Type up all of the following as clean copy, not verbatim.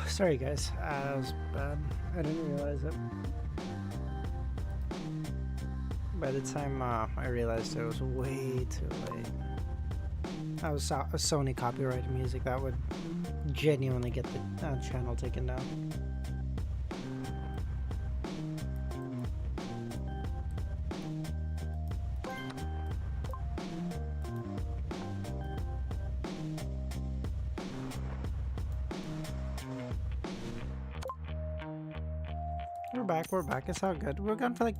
Sorry guys, that was bad. I didn't realize it. By the time I realized it was way too late. That was a Sony copyrighted music that would genuinely get the channel taken down. We're back, it's all good. We're gone for like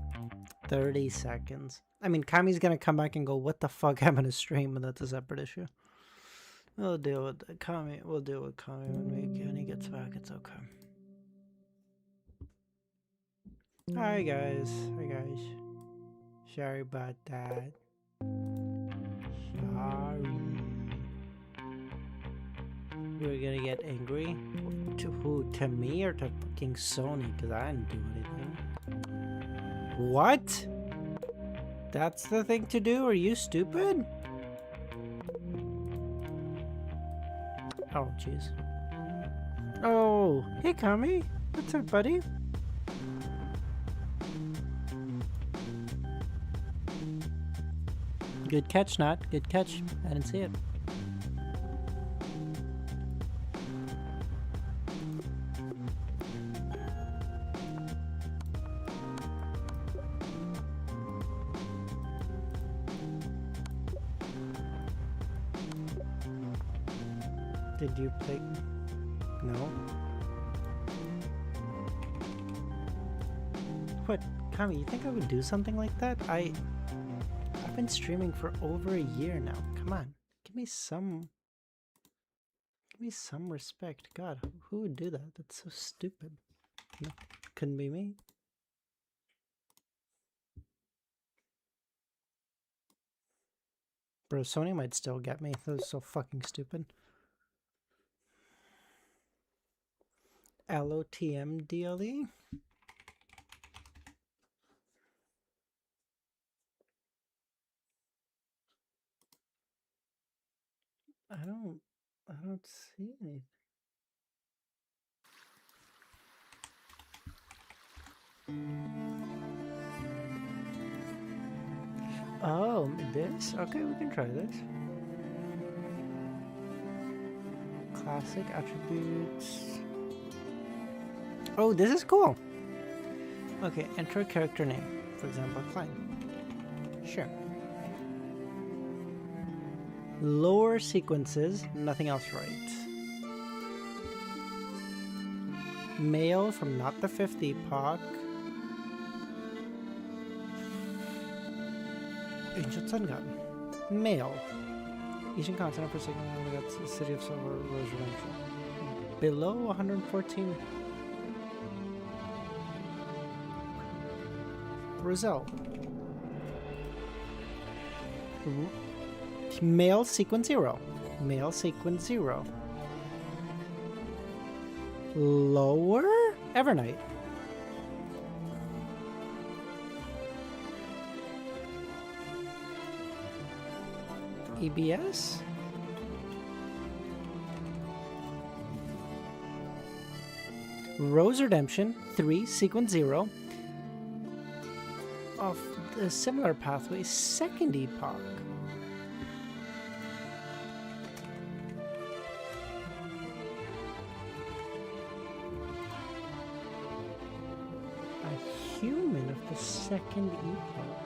30 seconds. I mean, Kami's gonna come back and go, what the fuck happened to stream, and that's a separate issue. We'll deal with Kami, when he gets back, it's okay. Hi guys, sorry about that. Sorry. We're gonna get angry? To who? To me or to fucking Sony? Because I didn't do anything. What? That's the thing to do? Are you stupid? Oh, jeez. Oh, hey Kami. What's up, buddy? Good catch, Not. Good catch. I didn't see it. Did you play? No. What, Kami, you think I would do something like that? I've been streaming for over a year now. Come on. Give me some respect. God, who would do that? That's so stupid. No, couldn't be me. Bro, Sony might still get me. That was so fucking stupid. LOTM DLE? I don't see anything. Oh, this? Okay, we can try this. Classic attributes. Oh, this is cool. Okay, enter a character name. For example, Klein. Sure. Lower sequences, nothing else right. Male from not the 5th epoch. Ancient Sun God. Male. Asian continent for signaling that's the city of Silver Rose Redemption. Below 114. Result. Male sequence 0. Male sequence 0. Lower? Evernight. EBS? Rose Redemption 3 sequence 0 of the similar pathway 2nd epoch. A human of the 2nd epoch.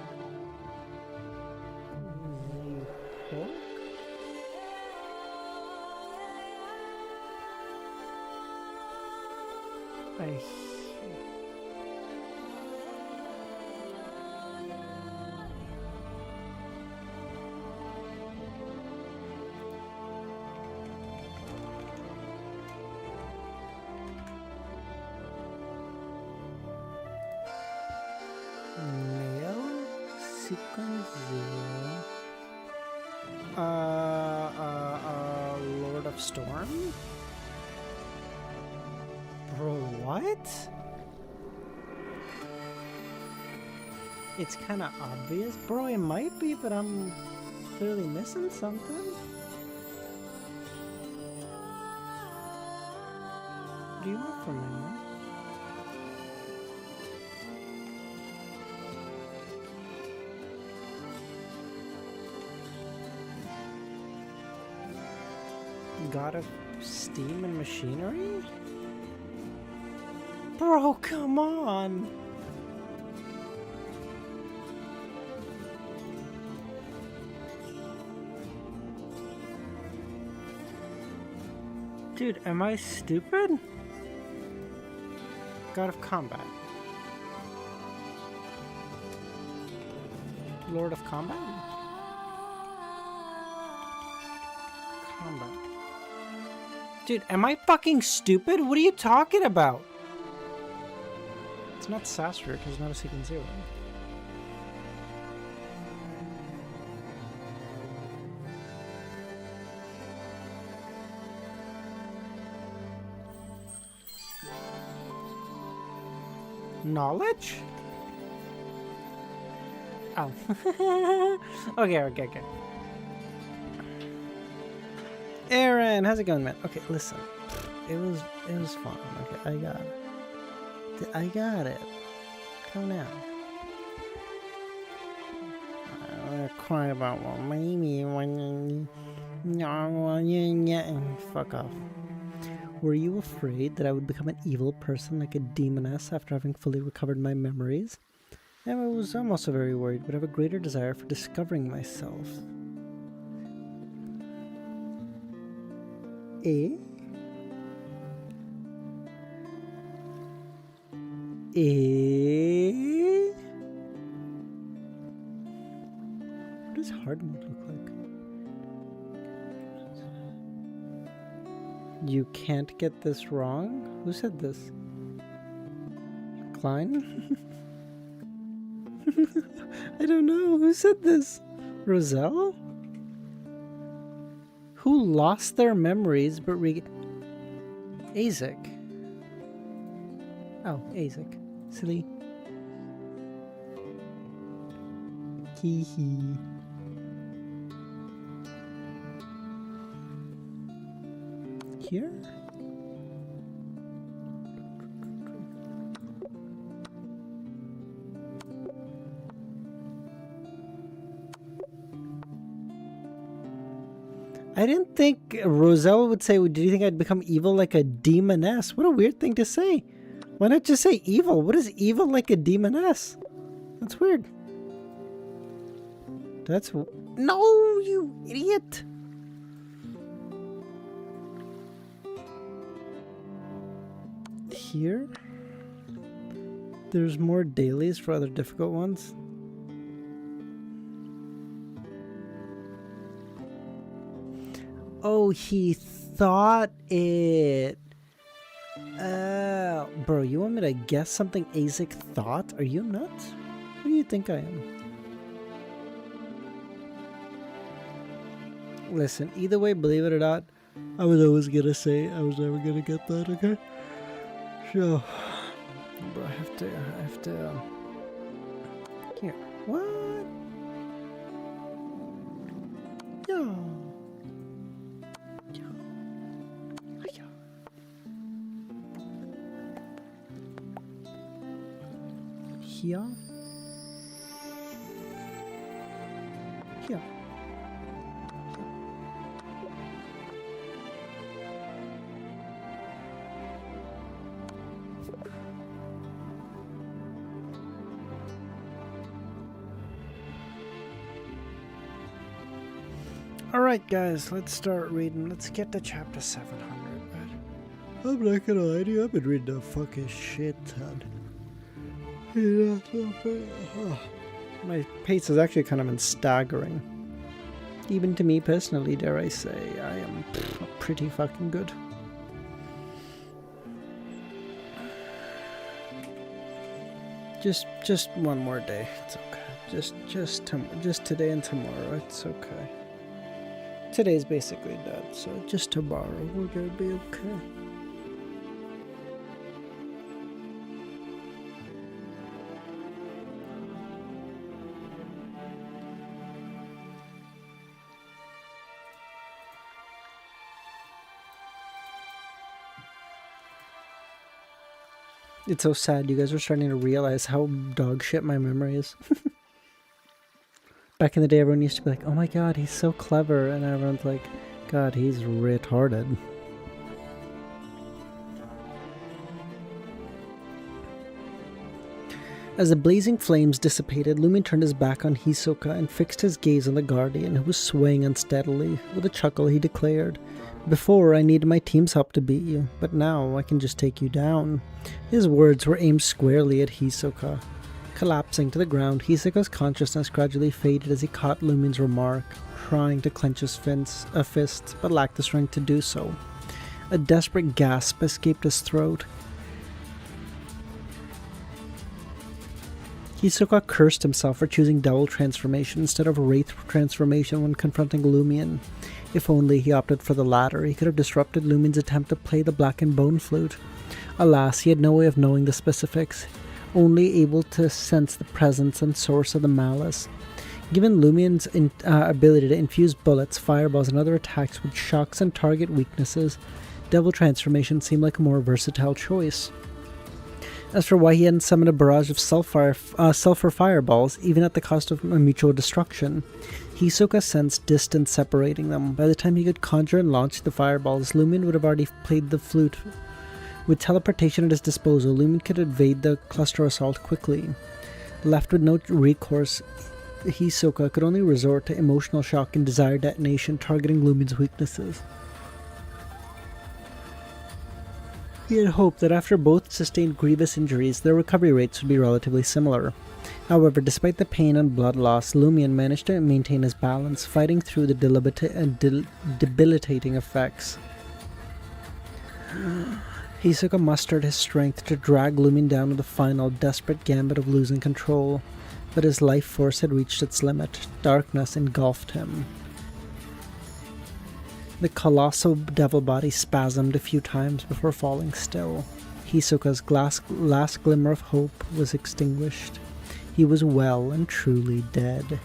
Male sequence 0. Lord of Storm? Bro, what? It's kind of obvious. Bro, it might be, but I'm clearly missing something. do you want from me, man? God of steam and machinery? Bro, come on! Dude, am I stupid? God of combat. Lord of combat? Combat. Dude, am I fucking stupid? What are you talking about? It's not Sastra, because it's not a second zero. Knowledge? Oh. Okay. Aaron, how's it going, man? Okay, listen. It was fun. Okay, I got it. Calm down. I'm gonna cry about one. Maybe when fuck off. Were you afraid that I would become an evil person like a demoness after having fully recovered my memories? I was also very worried, but I have a greater desire for discovering myself. Eh? What does hard mode look like? You can't get this wrong? Who said this? Klein? I don't know. Who said this? Roselle? Who lost their memories but Azek. Oh, Azek. Silly. Hee hee. Here? I didn't think Rosella would say, did you think I'd become evil like a demoness? What a weird thing to say. Why not just say evil? What is evil like a demoness? That's weird. No, you idiot. Here? There's more dailies for other difficult ones. Oh, he thought it. Bro, you want me to guess something Azek thought? Are you nuts? Who do you think I am? Listen, either way, believe it or not, I was always gonna say I was never gonna get that, okay? So, bro, I have to. Here. What? Yeah. Here. Here. Alright guys, let's start reading. Let's get to chapter 700. I'm not gonna lie to you, I've been reading a fucking shit ton. My pace has actually kind of been staggering. Even to me personally, dare I say, I am pretty fucking good. Just one more day. It's okay. Just today and tomorrow. It's okay. Today's basically dead, so just tomorrow we're gonna be okay. It's so sad. You guys are starting to realize how dog shit my memory is. Back in the day, everyone used to be like, oh my god, he's so clever. And everyone's like, god, he's retarded. As the blazing flames dissipated, Lumin turned his back on Hisoka and fixed his gaze on the Guardian, who was swaying unsteadily. With a chuckle, he declared, "Before, I needed my team's help to beat you, but now I can just take you down." His words were aimed squarely at Hisoka. Collapsing to the ground, Hisoka's consciousness gradually faded as he caught Lumin's remark, trying to clench his fist, but lacked the strength to do so. A desperate gasp escaped his throat. Hisoka cursed himself for choosing double transformation instead of wraith transformation when confronting Lumion. If only he opted for the latter, he could have disrupted Lumin's attempt to play the blackened bone flute. Alas, he had no way of knowing the specifics, only able to sense the presence and source of the malice. Given Lumion's ability to infuse bullets, fireballs, and other attacks with shocks and target weaknesses, double transformation seemed like a more versatile choice. As for why he hadn't summoned a barrage of sulfur fireballs, even at the cost of mutual destruction, Hisoka sensed distance separating them. By the time he could conjure and launch the fireballs, Lumion would have already played the flute. With teleportation at his disposal, Lumion could evade the cluster assault quickly. Left with no recourse, Hisoka could only resort to emotional shock and desire detonation, targeting Lumion's weaknesses. He had hoped that after both sustained grievous injuries, their recovery rates would be relatively similar. However, despite the pain and blood loss, Lumion managed to maintain his balance, fighting through the debilitating effects. Hisoka mustered his strength to drag Lumion down with a final, desperate gambit of losing control, but his life force had reached its limit. Darkness engulfed him. The colossal devil body spasmed a few times before falling still. Hisoka's last glimmer of hope was extinguished. He was well and truly dead.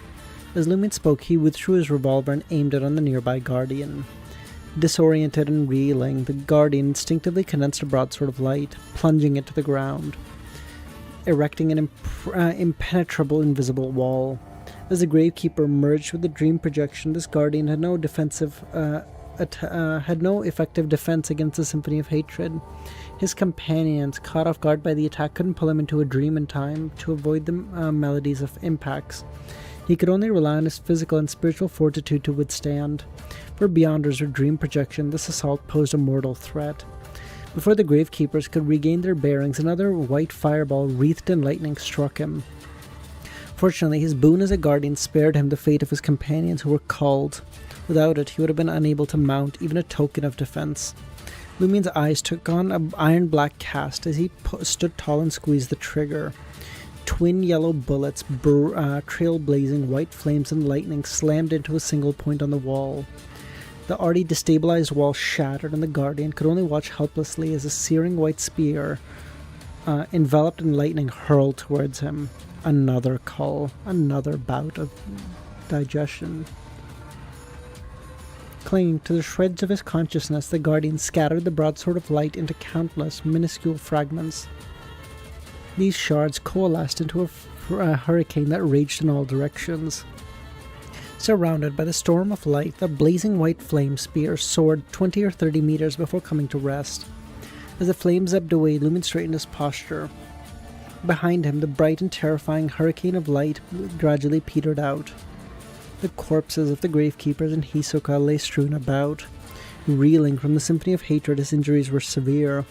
As Lumion spoke, he withdrew his revolver and aimed it on the nearby Guardian. Disoriented and reeling, the Guardian instinctively condensed a broadsword of light, plunging it to the ground, erecting an impenetrable invisible wall. As the Gravekeeper merged with the dream projection, this Guardian had no effective defense against the Symphony of Hatred. His companions, caught off guard by the attack, couldn't pull him into a dream in time to avoid the melodies of impacts. He could only rely on his physical and spiritual fortitude to withstand. For Beyonders or dream projection, this assault posed a mortal threat. Before the Gravekeepers could regain their bearings, another white fireball wreathed in lightning struck him. Fortunately, his boon as a Guardian spared him the fate of his companions who were called. Without it, he would have been unable to mount even a token of defense. Lumion's eyes took on an iron-black cast as he stood tall and squeezed the trigger. Twin yellow bullets, trail-blazing white flames and lightning slammed into a single point on the wall. The already destabilized wall shattered, and the Guardian could only watch helplessly as a searing white spear, enveloped in lightning, hurled towards him. Another cull, another bout of digestion. Clinging to the shreds of his consciousness, the Guardian scattered the broadsword of light into countless minuscule fragments. These shards coalesced into a hurricane that raged in all directions. Surrounded by the storm of light, the blazing white flame spear soared 20 or 30 meters before coming to rest. As the flames ebbed away, Lumin straightened his posture. Behind him, the bright and terrifying hurricane of light gradually petered out. The corpses of the Gravekeepers and Hisoka lay strewn about. Reeling from the Symphony of Hatred, his injuries were severe.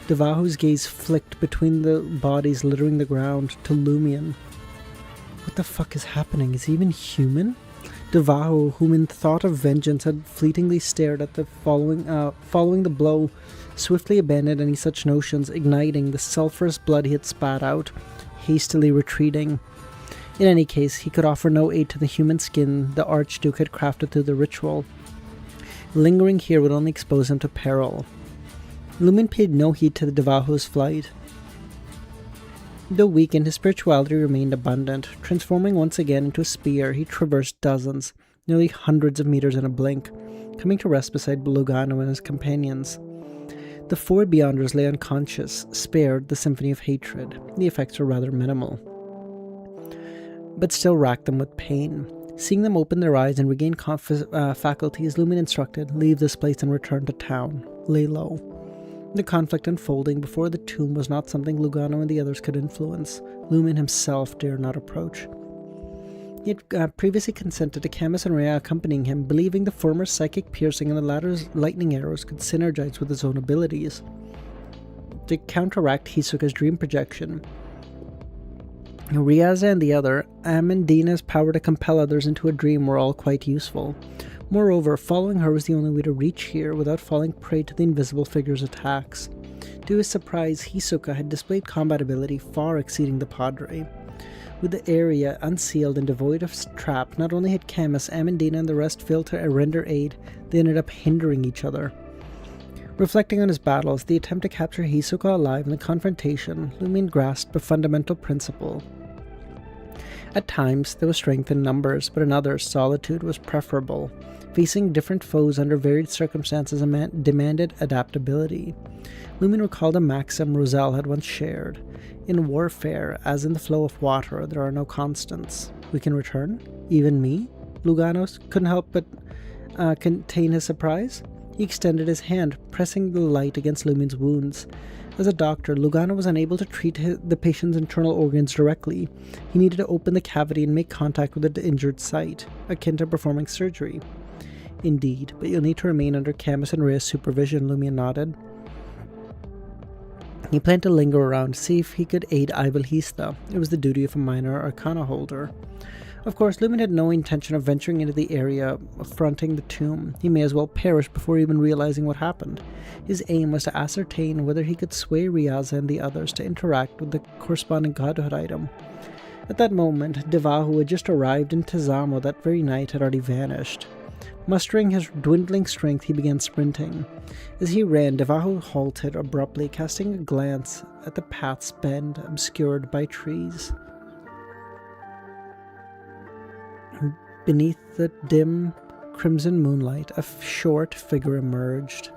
Devahu's gaze flicked between the bodies littering the ground to Lumion. What the fuck is happening? Is he even human? Devahu, whom in thought of vengeance had fleetingly stared at the following the blow, swiftly abandoned any such notions, igniting the sulphurous blood he had spat out, hastily retreating. In any case, he could offer no aid to the human skin the Archduke had crafted through the ritual. Lingering here would only expose him to peril. Lumin paid no heed to the Devahu's flight. Though weakened, his spirituality remained abundant. Transforming once again into a spear, he traversed dozens, nearly hundreds of meters in a blink, coming to rest beside Lugano and his companions. The four Beyonders lay unconscious, spared the symphony of hatred. The effects were rather minimal, but still racked them with pain. Seeing them open their eyes and regain faculties, LEMMiNO instructed, "Leave this place and return to town. Lay low." The conflict unfolding before the tomb was not something Lugano and the others could influence. LEMMiNO himself dared not approach. He had previously consented to Camus and Rhea accompanying him, believing the former's psychic piercing and the latter's lightning arrows could synergize with his own abilities. To counteract Hisoka's dream projection, Ryaza and the other, Amandina's power to compel others into a dream were all quite useful. Moreover, following her was the only way to reach here without falling prey to the invisible figure's attacks. To his surprise, Hisoka had displayed combat ability far exceeding the Padre. With the area unsealed and devoid of trap, not only had Camus, Amandina, and the rest failed to render aid, they ended up hindering each other. Reflecting on his battles, the attempt to capture Hisoka alive, and the confrontation, LEMMiNO grasped a fundamental principle. At times, there was strength in numbers, but in others, solitude was preferable. Facing different foes under varied circumstances demanded adaptability. LEMMiNO recalled a maxim Roselle had once shared. In warfare, as in the flow of water, there are no constants. We can return? Even me? Lugano couldn't help but contain his surprise. He extended his hand, pressing the light against LEMMiNO's wounds. As a doctor, Lugano was unable to treat the patient's internal organs directly. He needed to open the cavity and make contact with the injured site, akin to performing surgery. Indeed, but you'll need to remain under Camus and Rhea's supervision, LEMMiNO nodded. He planned to linger around to see if he could aid Ivalhista. It was the duty of a minor arcana holder. Of course, LEMMiNO had no intention of venturing into the area fronting the tomb. He may as well perish before even realizing what happened. His aim was to ascertain whether he could sway Ryaza and the others to interact with the corresponding godhood item. At that moment, Deva, who had just arrived in Tezamo that very night, had already vanished. Mustering his dwindling strength, he began sprinting. As he ran, Devahu halted abruptly, casting a glance at the path's bend, obscured by trees. Beneath the dim, crimson moonlight, a short figure emerged.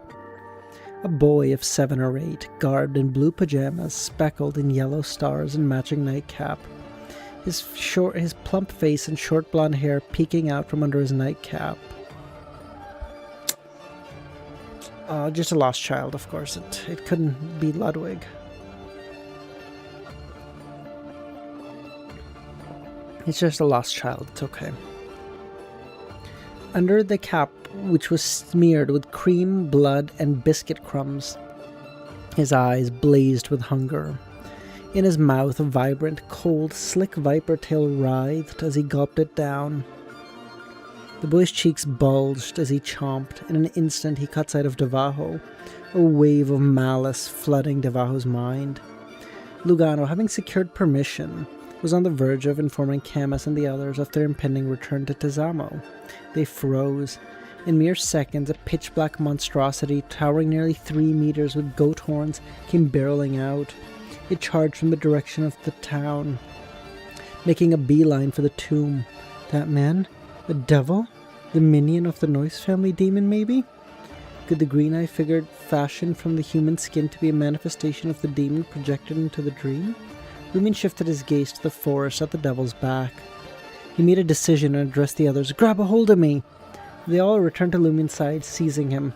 A boy of 7 or 8, garbed in blue pajamas, speckled in yellow stars and matching nightcap. His plump face and short blonde hair peeking out from under his nightcap. Just a lost child, of course. It couldn't be Ludwig. It's just a lost child. It's okay. Under the cap, which was smeared with cream, blood, and biscuit crumbs, his eyes blazed with hunger. In his mouth, a vibrant, cold, slick viper tail writhed as he gulped it down. The boy's cheeks bulged as he chomped. In an instant, he caught sight of Devaho, a wave of malice flooding Devaho's mind. Lugano, having secured permission, was on the verge of informing Camus and the others of their impending return to Tezamo. They froze. In mere seconds, a pitch-black monstrosity, towering nearly 3 meters with goat horns, came barreling out. It charged from the direction of the town, making a beeline for the tomb. That man? The devil? The minion of the Noise family demon, maybe? Could the green-eye figure fashioned from the human skin to be a manifestation of the demon projected into the dream? LEMMiNO shifted his gaze to the forest at the devil's back. He made a decision and addressed the others. "Grab a hold of me!" They all returned to LEMMiNO's side, seizing him.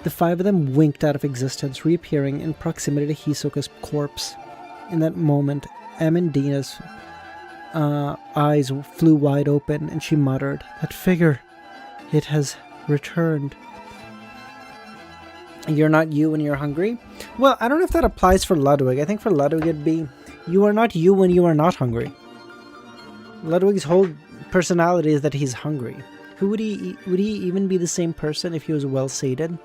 The 5 of them winked out of existence, reappearing in proximity to Hisoka's corpse. In that moment, Amandina's eyes flew wide open, and she muttered, "That figure, it has returned." You're not you when you're hungry? Well, I don't know if that applies for Ludwig. I think for Ludwig it'd be, you are not you when you are not hungry. Ludwig's whole personality is that he's hungry. Would he even be the same person if he was well sated?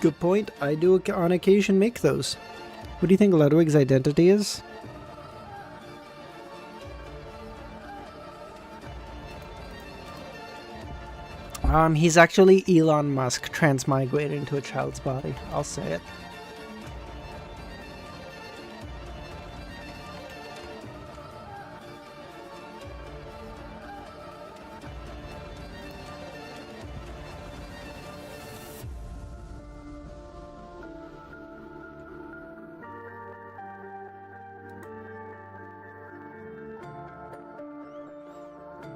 Good point. I do on occasion make those. What do you think Ludwig's identity is? He's actually Elon Musk transmigrated into a child's body. I'll say it.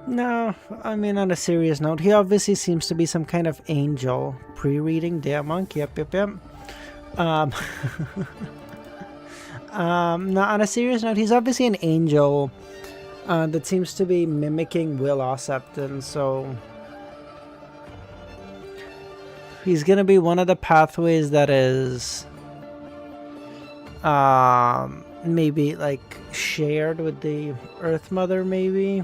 No, I mean, on a serious note, he obviously seems to be some kind of angel. Pre-reading, damn monk, yep. No, on a serious note, he's obviously an angel that seems to be mimicking Will Ossepton, so he's gonna be one of the pathways that is maybe like shared with the Earth Mother, maybe.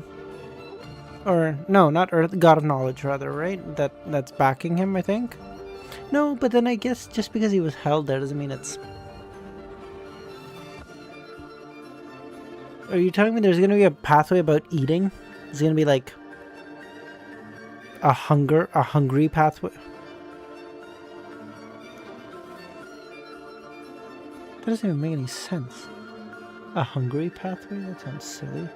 Or no, not Earth, God of Knowledge rather, right? That's backing him, I think. No, but then I guess just because he was held there doesn't mean it's... Are you telling me there's gonna be a pathway about eating? It's gonna be like a hungry pathway? That doesn't even make any sense. A hungry pathway? That sounds silly.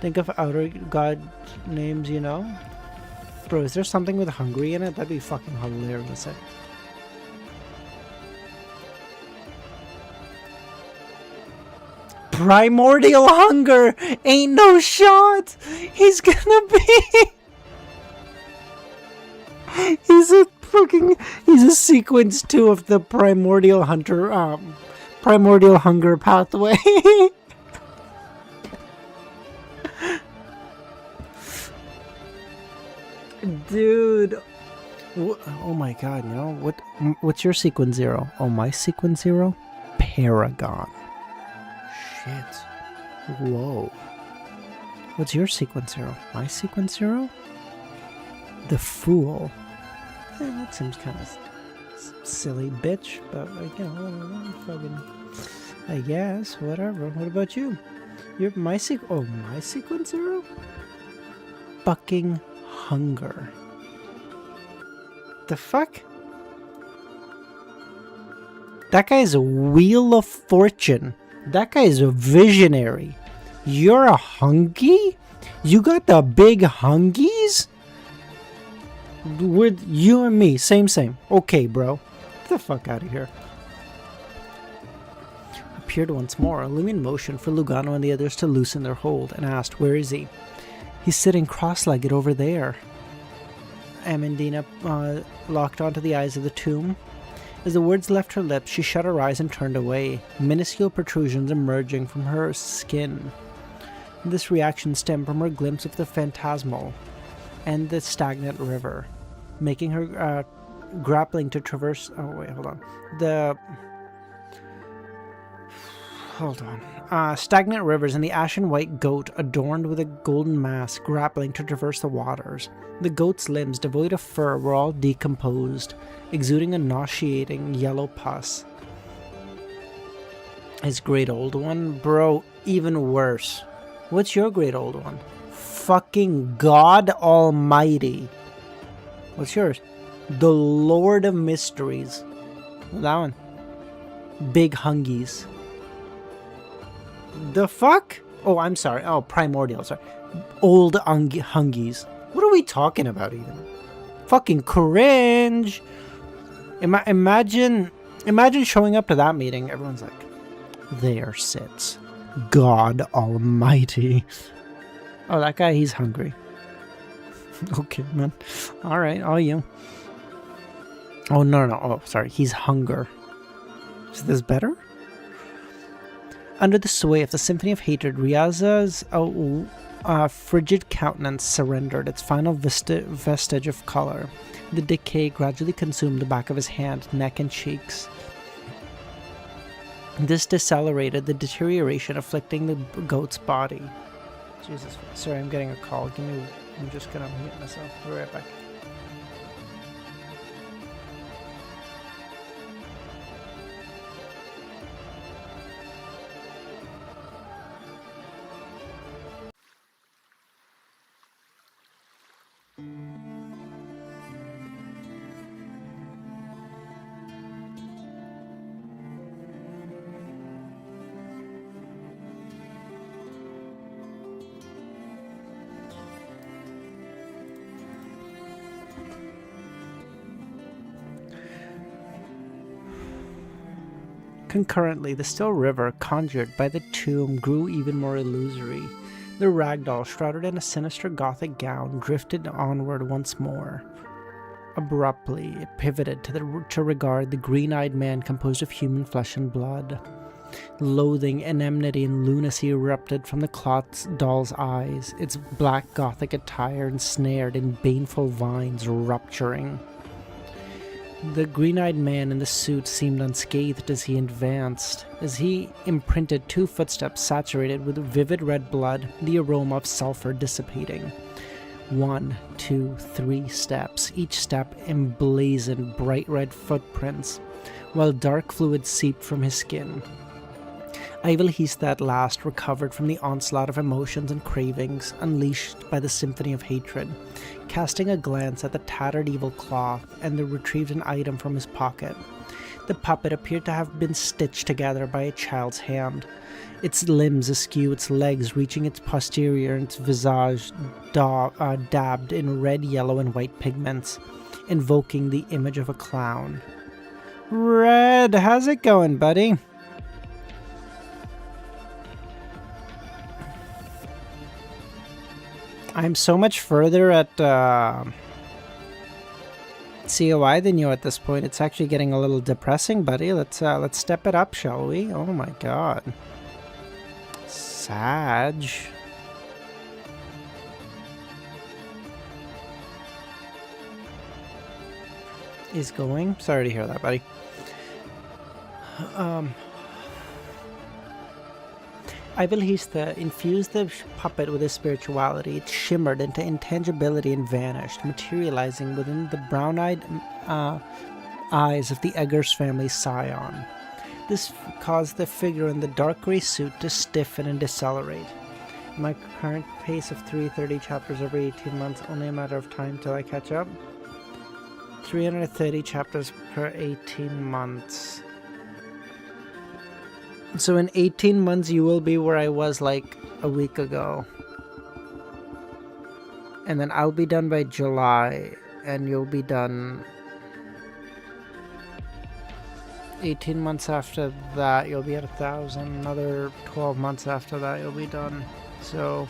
Think of outer god names, you know? Bro, is there something with hungry in it? That'd be fucking hilarious. Primordial hunger! Ain't no shot! He's gonna be... He's a sequence 2 of the primordial hunger pathway. Dude, oh my god, you know what's your sequence 0? Oh, my sequence 0? Paragon. Shit. Whoa. What's your sequence 0? My sequence 0? The Fool. That seems kind of silly, bitch, but like, you know, fucking, I guess, whatever. What about you? My sequence 0? Fucking hunger. The fuck? That guy's a Wheel of Fortune. That guy's a visionary. You're a hungy? You got the big hungies? With you and me, same. Okay, bro. Get the fuck out of here. Appeared once more. LEMMiNO motioned for Lugano and the others to loosen their hold and asked, where is he? He's sitting cross-legged over there. Amandina locked onto the eyes of the tomb. As the words left her lips, she shut her eyes and turned away, minuscule protrusions emerging from her skin. This reaction stemmed from her glimpse of the phantasmal and the stagnant river, making her grappling to traverse... Oh, wait, hold on. Stagnant rivers and the ashen white goat adorned with a golden mask grappling to traverse the waters. The goat's limbs, devoid of fur, were all decomposed, exuding a nauseating yellow pus. His great old one? Bro, even worse. What's your great old one? Fucking God Almighty. What's yours? The Lord of Mysteries. That one. Big Hungies. The fuck? Oh, I'm sorry. Oh, Primordial. Sorry. Old Hungies. What are we talking about even? Fucking cringe. Imagine showing up to that meeting. Everyone's like, there sits God Almighty. Oh, that guy, he's hungry. Okay, man. All right, all you. Oh, no. Oh, sorry. He's hunger. Is this better? Under the sway of the symphony of hatred, Ryaza's frigid countenance surrendered its final vestige of color. The decay gradually consumed the back of his hand, neck, and cheeks. This decelerated the deterioration afflicting the goat's body. Jesus, sorry, I'm getting a call. I'm just gonna mute myself. I'll be right back. Concurrently, the still river conjured by the tomb grew even more illusory. The ragdoll, shrouded in a sinister gothic gown, drifted onward once more. Abruptly, it pivoted to regard the green-eyed man composed of human flesh and blood. Loathing, enmity, and lunacy erupted from the cloth doll's eyes, its black gothic attire ensnared in baneful vines rupturing. The green-eyed man in the suit seemed unscathed as he advanced, as he imprinted 2 footsteps saturated with vivid red blood, the aroma of sulfur dissipating. 1, 2, 3 steps, each step emblazoned bright red footprints, while dark fluid seeped from his skin. Ivelhista at last recovered from the onslaught of emotions and cravings unleashed by the symphony of hatred, casting a glance at the tattered evil cloth and retrieved an item from his pocket. The puppet appeared to have been stitched together by a child's hand, its limbs askew, its legs reaching its posterior, and its visage dabbed in red, yellow, and white pigments, invoking the image of a clown. Red, how's it going, buddy? I'm so much further at COI than you at this point. It's actually getting a little depressing, buddy. Let's step it up, shall we? Oh my god. Sag. Is going. Sorry to hear that, buddy. Ivelhista infused the puppet with his spirituality. It shimmered into intangibility and vanished, materializing within the brown-eyed eyes of the Eggers family scion. This caused the figure in the dark grey suit to stiffen and decelerate. My current pace of 330 chapters every 18 months, only a matter of time till I catch up. 330 chapters per 18 months. So in 18 months you will be where I was like a week ago. And then I'll be done by July, and you'll be done 18 months after that. You'll be at 1,000. Another 12 months after that you'll be done. So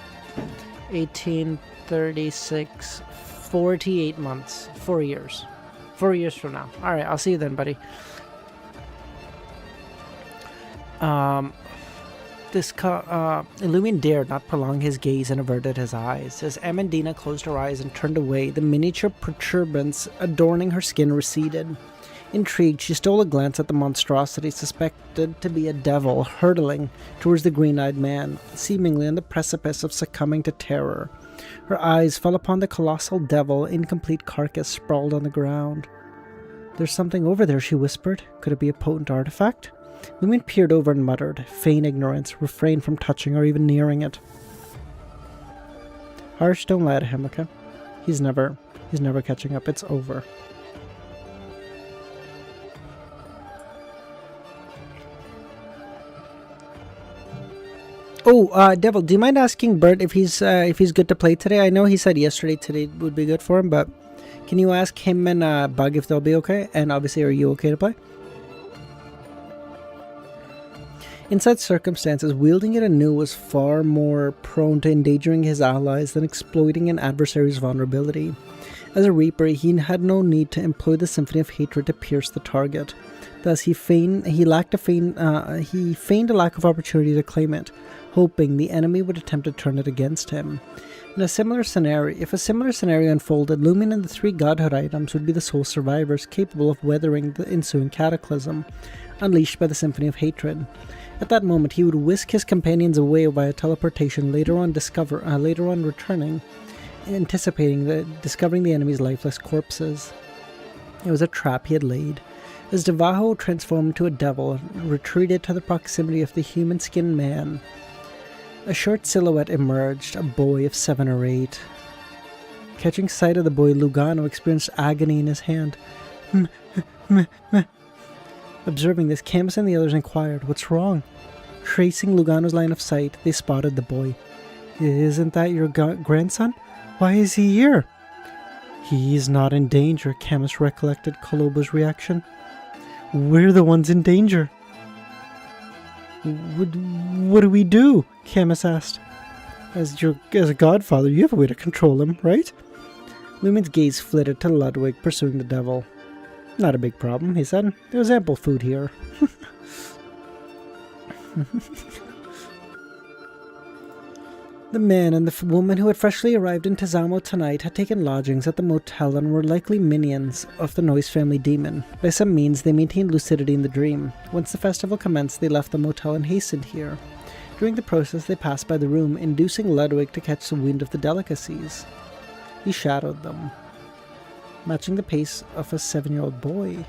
18, 36, 48 months. 4 years. 4 years from now. Alright, I'll see you then, buddy. Illumin dared not prolong his gaze and averted his eyes. As Amandina closed her eyes and turned away, the miniature protuberance adorning her skin receded. Intrigued, she stole a glance at the monstrosity suspected to be a devil hurtling towards the green-eyed man, seemingly on the precipice of succumbing to terror. Her eyes fell upon the colossal devil, incomplete carcass sprawled on the ground. "There's something over there," she whispered. "Could it be a potent artifact?" Lumin peered over and muttered, feign ignorance, refrain from touching or even nearing it. Harsh, don't lie to him, okay? He's never catching up. It's over. Oh, Devil, do you mind asking Bert if he's good to play today? I know he said yesterday today would be good for him, but can you ask him and Bug if they'll be okay? And obviously, are you okay to play? In such circumstances, wielding it anew was far more prone to endangering his allies than exploiting an adversary's vulnerability. As a Reaper, he had no need to employ the Symphony of Hatred to pierce the target. Thus, he feigned a lack of opportunity to claim it, hoping the enemy would attempt to turn it against him. If a similar scenario unfolded, Lumin and the 3 Godhood items would be the sole survivors capable of weathering the ensuing cataclysm, unleashed by the Symphony of Hatred. At that moment, he would whisk his companions away via teleportation, later on returning, discovering the enemy's lifeless corpses. It was a trap he had laid. As Devaho transformed into a devil, retreated to the proximity of the human-skinned man, a short silhouette emerged, a boy of 7 or 8. Catching sight of the boy, Lugano experienced agony in his hand. Observing this, Camus and the others inquired, "What's wrong?" Tracing Lugano's line of sight, they spotted the boy. "Isn't that your grandson? Why is he here?" "He's not in danger," Camus recollected Koloba's reaction. "We're the ones in danger." What do we do?" Camus asked. As a godfather, you have a way to control him, right?" Lumen's gaze flitted to Ludwig pursuing the devil. "Not a big problem," he said. "There's ample food here." The man and the woman who had freshly arrived in Tezamo tonight had taken lodgings at the motel and were likely minions of the Noise family demon. By some means, they maintained lucidity in the dream. Once the festival commenced, they left the motel and hastened here. During the process, they passed by the room, inducing Ludwig to catch the wind of the delicacies. He shadowed them, matching the pace of a 7-year-old boy.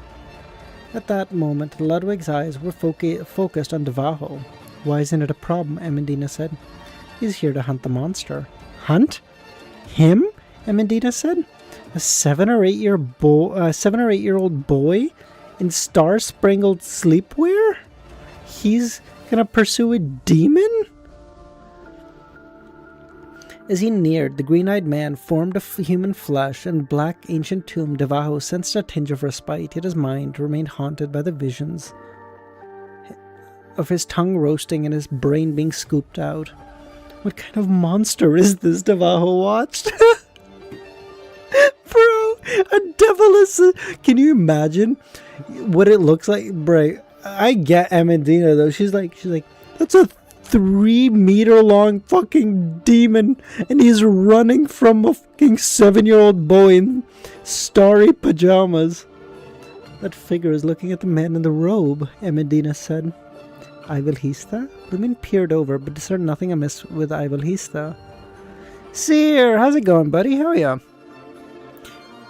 At that moment, Ludwig's eyes were focused on Devaho. "Why isn't it a problem?" Amandina said. "He's here to hunt the monster." "Hunt? Him?" Amandina said. A 7 or 8-year-old boy in star-sprinkled sleepwear? He's gonna pursue a demon? As he neared, the green-eyed man formed of human flesh and black ancient tomb. Devaho sensed a tinge of respite, yet his mind remained haunted by the visions of his tongue roasting and his brain being scooped out. What kind of monster is this? Devaho watched. Bro, a devil is... Can you imagine what it looks like? Bro, I get Amandina though. She's like, that's a 3-meter long fucking demon, and he's running from a fucking 7-year-old boy in starry pajamas. That figure is looking at the man in the robe, Amandina said. Ivalhista? Lumen peered over, but discerned nothing amiss with Ivalhista. "Seer, how's it going, buddy? How are ya?"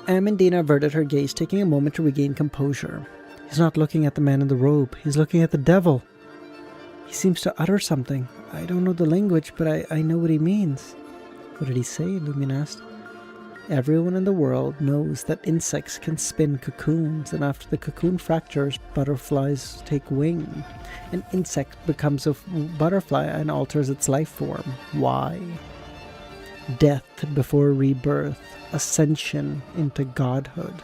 Amandina averted her gaze, taking a moment to regain composure. "He's not looking at the man in the robe. He's looking at the devil. He seems to utter something. I don't know the language, but I know what he means." "What did he say?" Lumen asked. "Everyone in the world knows that insects can spin cocoons, and after the cocoon fractures, butterflies take wing. An insect becomes a butterfly and alters its life form. Why? Death before rebirth, ascension into godhood."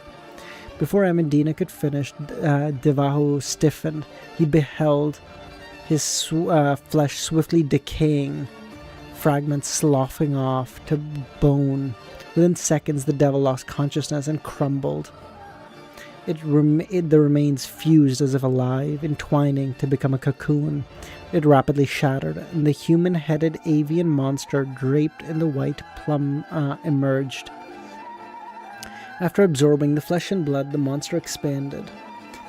Before Amandina could finish, Devaho stiffened. He beheld his flesh swiftly decaying, fragments sloughing off to bone. Within seconds, the devil lost consciousness and crumbled. The remains fused as if alive, entwining to become a cocoon. It rapidly shattered, and the human-headed avian monster draped in the white plum emerged. After absorbing the flesh and blood, the monster expanded,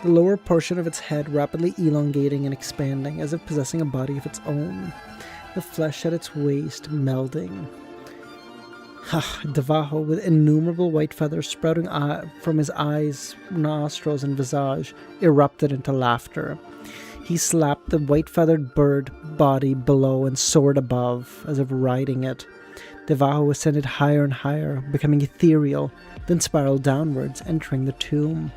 the lower portion of its head rapidly elongating and expanding, as if possessing a body of its own, the flesh at its waist melding. Devaho, with innumerable white feathers sprouting from his eyes, nostrils, and visage, erupted into laughter. He slapped the white-feathered bird body below and soared above, as if riding it. Devaho ascended higher and higher, becoming ethereal, then spiraled downwards, entering the tomb.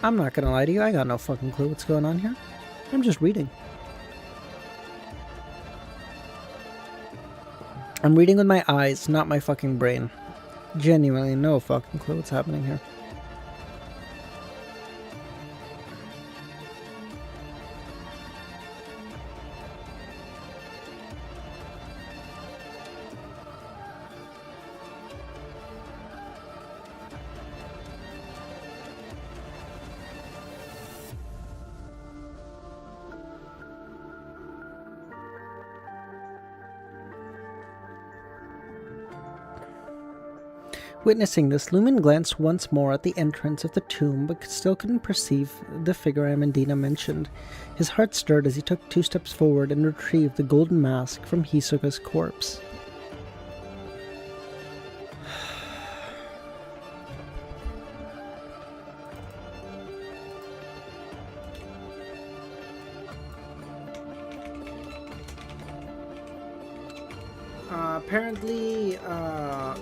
I'm not gonna lie to you, I got no fucking clue what's going on here. I'm just reading. I'm reading with my eyes, not my fucking brain. Genuinely no fucking clue what's happening here. Witnessing this, Lumen glanced once more at the entrance of the tomb, but still couldn't perceive the figure Amandina mentioned. His heart stirred as he took 2 steps forward and retrieved the golden mask from Hisoka's corpse. Apparently,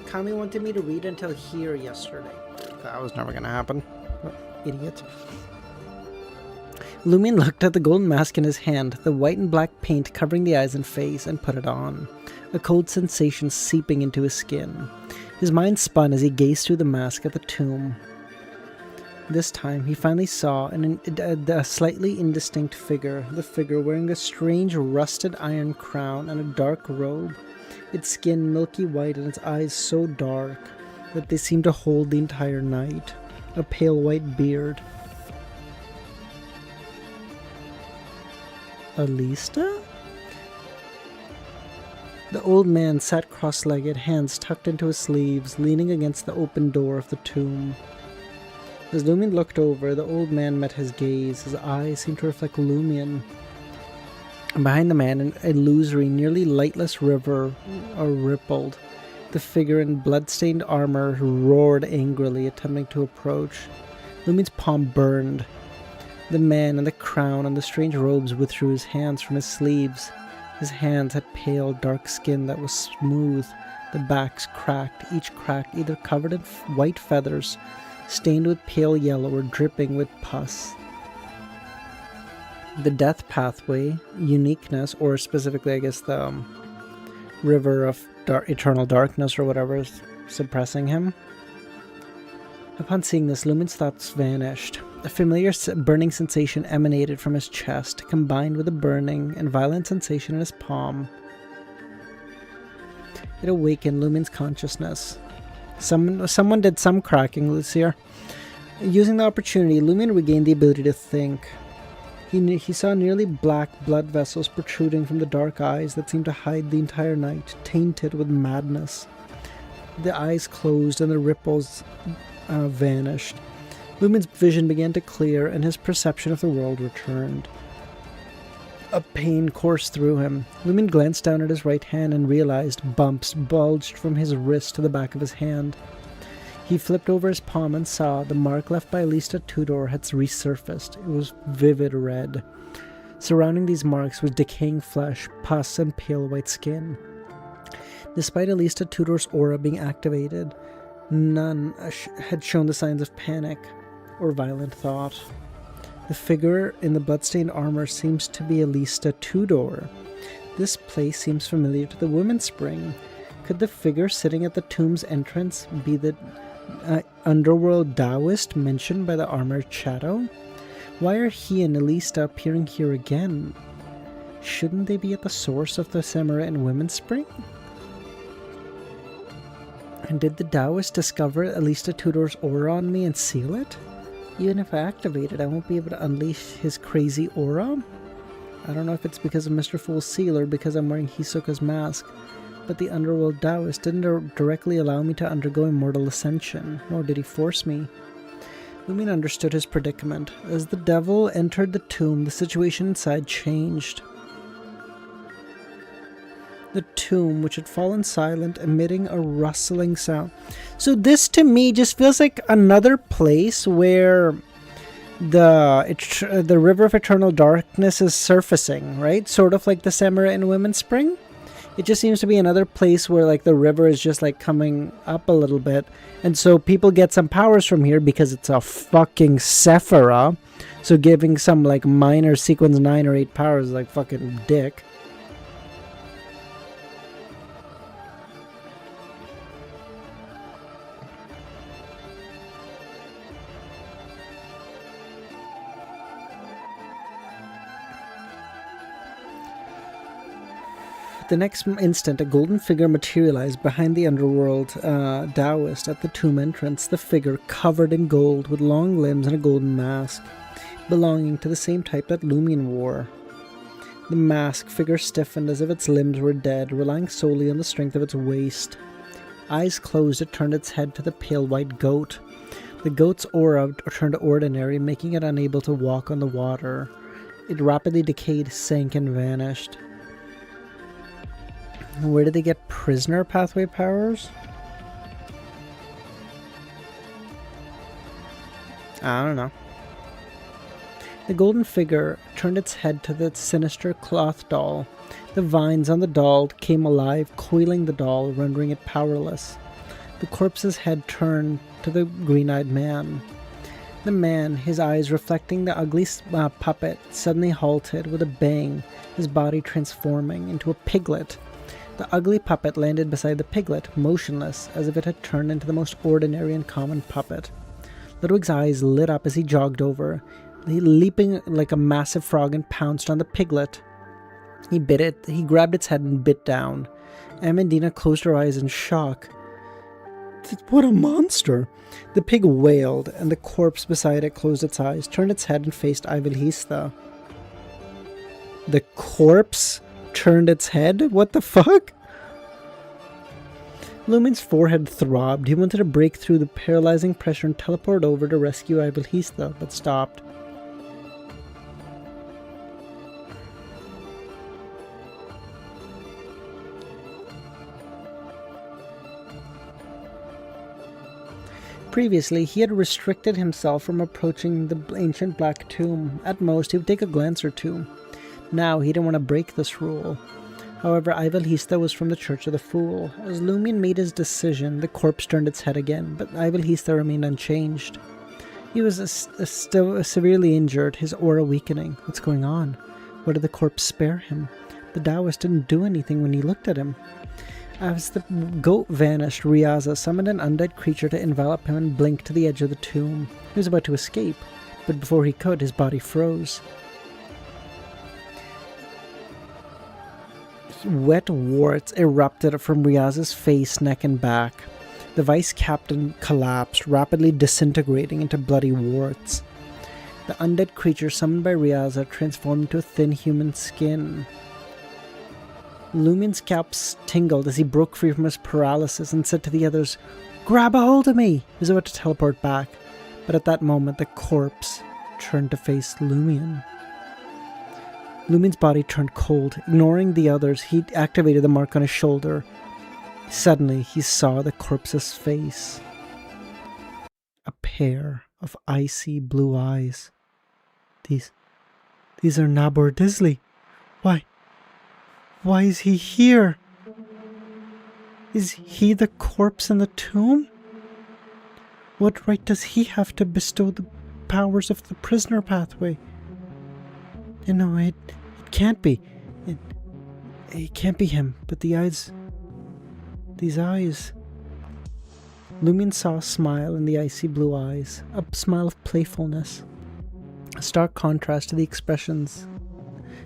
Kami wanted me to read until here yesterday. That was never gonna happen. What idiot. Lumion looked at the golden mask in his hand, the white and black paint covering the eyes and face, and put it on. A cold sensation seeping into his skin. His mind spun as he gazed through the mask at the tomb. This time, he finally saw a slightly indistinct figure, the figure wearing a strange rusted iron crown and a dark robe, its skin milky white and its eyes so dark that they seemed to hold the entire night, a pale white beard. Alista? The old man sat cross-legged, hands tucked into his sleeves, leaning against the open door of the tomb. As Lumion looked over, the old man met his gaze. His eyes seemed to reflect Lumion. And behind the man, an illusory, nearly lightless river rippled. The figure in blood-stained armor roared angrily, attempting to approach. Lumion's palm burned. The man in the crown and the strange robes withdrew his hands from his sleeves. His hands had pale, dark skin that was smooth. The backs cracked, each crack either covered in white feathers, stained with pale yellow, or dripping with pus. The death pathway, uniqueness, or specifically, I guess, the river of eternal darkness or whatever is suppressing him. Upon seeing this, Lumion's thoughts vanished. A familiar burning sensation emanated from his chest, combined with a burning and violent sensation in his palm. It awakened Lumion's consciousness. Someone did some cracking this year. Using the opportunity, Lumion regained the ability to think. He saw nearly black blood vessels protruding from the dark eyes that seemed to hide the entire night, tainted with madness. The eyes closed and the ripples vanished. Lumion's vision began to clear and his perception of the world returned. A pain coursed through him. Lumion glanced down at his right hand and realized bumps bulged from his wrist to the back of his hand. He flipped over his palm and saw the mark left by Alista Tudor had resurfaced. It was vivid red. Surrounding these marks was decaying flesh, pus, and pale white skin. Despite Alista Tudor's aura being activated, none had shown the signs of panic or violent thought. The figure in the bloodstained armor seems to be Alista Tudor. This place seems familiar to the Women's Spring. Could the figure sitting at the tomb's entrance be the underworld Taoist mentioned by the armored shadow? Why are he and Alista appearing here again? Shouldn't they be at the source of the Samurai and Women's Spring? And did the Taoist discover Alista Tudor's aura on me and seal it? Even if I activate it, I won't be able to unleash his crazy aura? I don't know if it's because of Mr. Fool's seal or because I'm wearing Hisoka's mask, but the Underworld Taoist didn't directly allow me to undergo immortal ascension, nor did he force me. Lumion understood his predicament. As the devil entered the tomb, the situation inside changed. The tomb, which had fallen silent, emitting a rustling sound. So this, to me, just feels like another place where the River of Eternal Darkness is surfacing, right? Sort of like the Samurai and Women's Spring. It just seems to be another place where, like, the river is just, like, coming up a little bit. And so people get some powers from here because it's a fucking Cipher. So giving some, like, minor sequence 9 or 8 powers is like fucking dick. The next instant, a golden figure materialized behind the underworld Taoist at the tomb entrance, the figure covered in gold with long limbs and a golden mask, belonging to the same type that Lumion wore. The mask figure stiffened as if its limbs were dead, relying solely on the strength of its waist. Eyes closed, it turned its head to the pale white goat. The goat's aura turned ordinary, making it unable to walk on the water. It rapidly decayed, sank, and vanished. Where did they get prisoner pathway powers? I don't know. The golden figure turned its head to the sinister cloth doll. The vines on the doll came alive, coiling the doll, rendering it powerless. The corpse's head turned to the green-eyed man. The man, his eyes reflecting the ugly puppet, suddenly halted with a bang, his body transforming into a piglet. The ugly puppet landed beside the piglet, motionless, as if it had turned into the most ordinary and common puppet. Ludwig's eyes lit up as he jogged over, leaping like a massive frog and pounced on the piglet. He grabbed its head and bit down. Amandina closed her eyes in shock. What a monster! The pig wailed, and the corpse beside it closed its eyes, turned its head and faced Ivelhista. The corpse turned its head? What the fuck? Lumin's forehead throbbed. He wanted to break through the paralyzing pressure and teleport over to rescue Ivelhista, but stopped. Previously, he had restricted himself from approaching the ancient black tomb. At most, he would take a glance or two. Now, he didn't want to break this rule. However, Ivelhista was from the Church of the Fool. As Lumion made his decision, the corpse turned its head again, but Ivelhista remained unchanged. He was still severely injured, his aura weakening. What's going on? Why did the corpse spare him? The Taoist didn't do anything when he looked at him. As the goat vanished, Riaza summoned an undead creature to envelop him and blinked to the edge of the tomb. He was about to escape, but before he could, his body froze. Wet warts erupted from Riaza's face, neck, and back. The vice captain collapsed, rapidly disintegrating into bloody warts. The undead creature summoned by Riaza transformed into a thin human skin. Lumion's scalp tingled as he broke free from his paralysis and said to the others, "Grab a hold of me!" He was about to teleport back, but at that moment the corpse turned to face Lumion. Lumion's body turned cold. Ignoring the others, he activated the mark on his shoulder. Suddenly, he saw the corpse's face. A pair of icy blue eyes. These are Nabor Disley. Why is he here? Is he the corpse in the tomb? What right does he have to bestow the powers of the prisoner pathway? No, it can't be. It can't be him, but the eyes... These eyes... Lumion saw a smile in the icy blue eyes, a smile of playfulness. A stark contrast to the expressions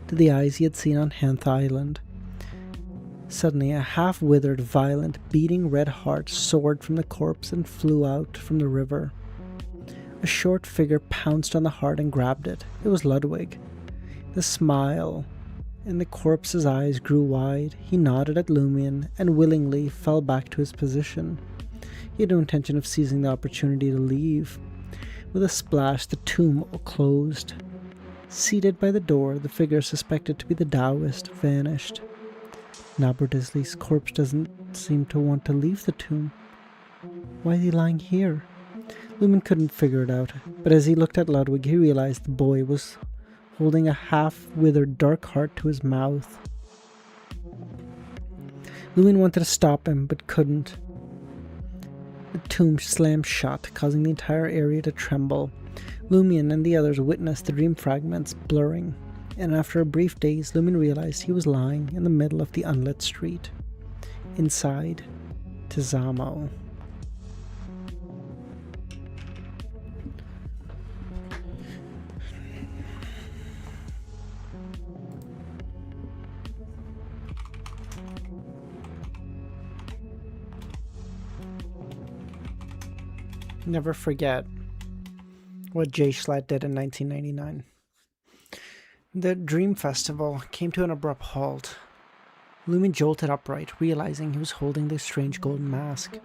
to the eyes he had seen on Hantha Island. Suddenly, a half-withered, violent, beating red heart soared from the corpse and flew out from the river. A short figure pounced on the heart and grabbed it. It was Ludwig. The smile in the corpse's eyes grew wide. He nodded at Lumion and willingly fell back to his position. He had no intention of seizing the opportunity to leave. With a splash, the tomb closed. Seated by the door, the figure suspected to be the Taoist vanished. Nabor Disley's corpse doesn't seem to want to leave the tomb. Why is he lying here? Lumion couldn't figure it out, but as he looked at Ludwig, he realized the boy was holding a half-withered dark heart to his mouth. Lumion wanted to stop him, but couldn't. The tomb slammed shut, causing the entire area to tremble. Lumion and the others witnessed the dream fragments blurring, and after a brief daze, Lumion realized he was lying in the middle of the unlit street, inside Tizamo. Never forget what Jay Schlatt did in 1999. The Dream Festival came to an abrupt halt. Lumion jolted upright, realizing he was holding the strange golden mask.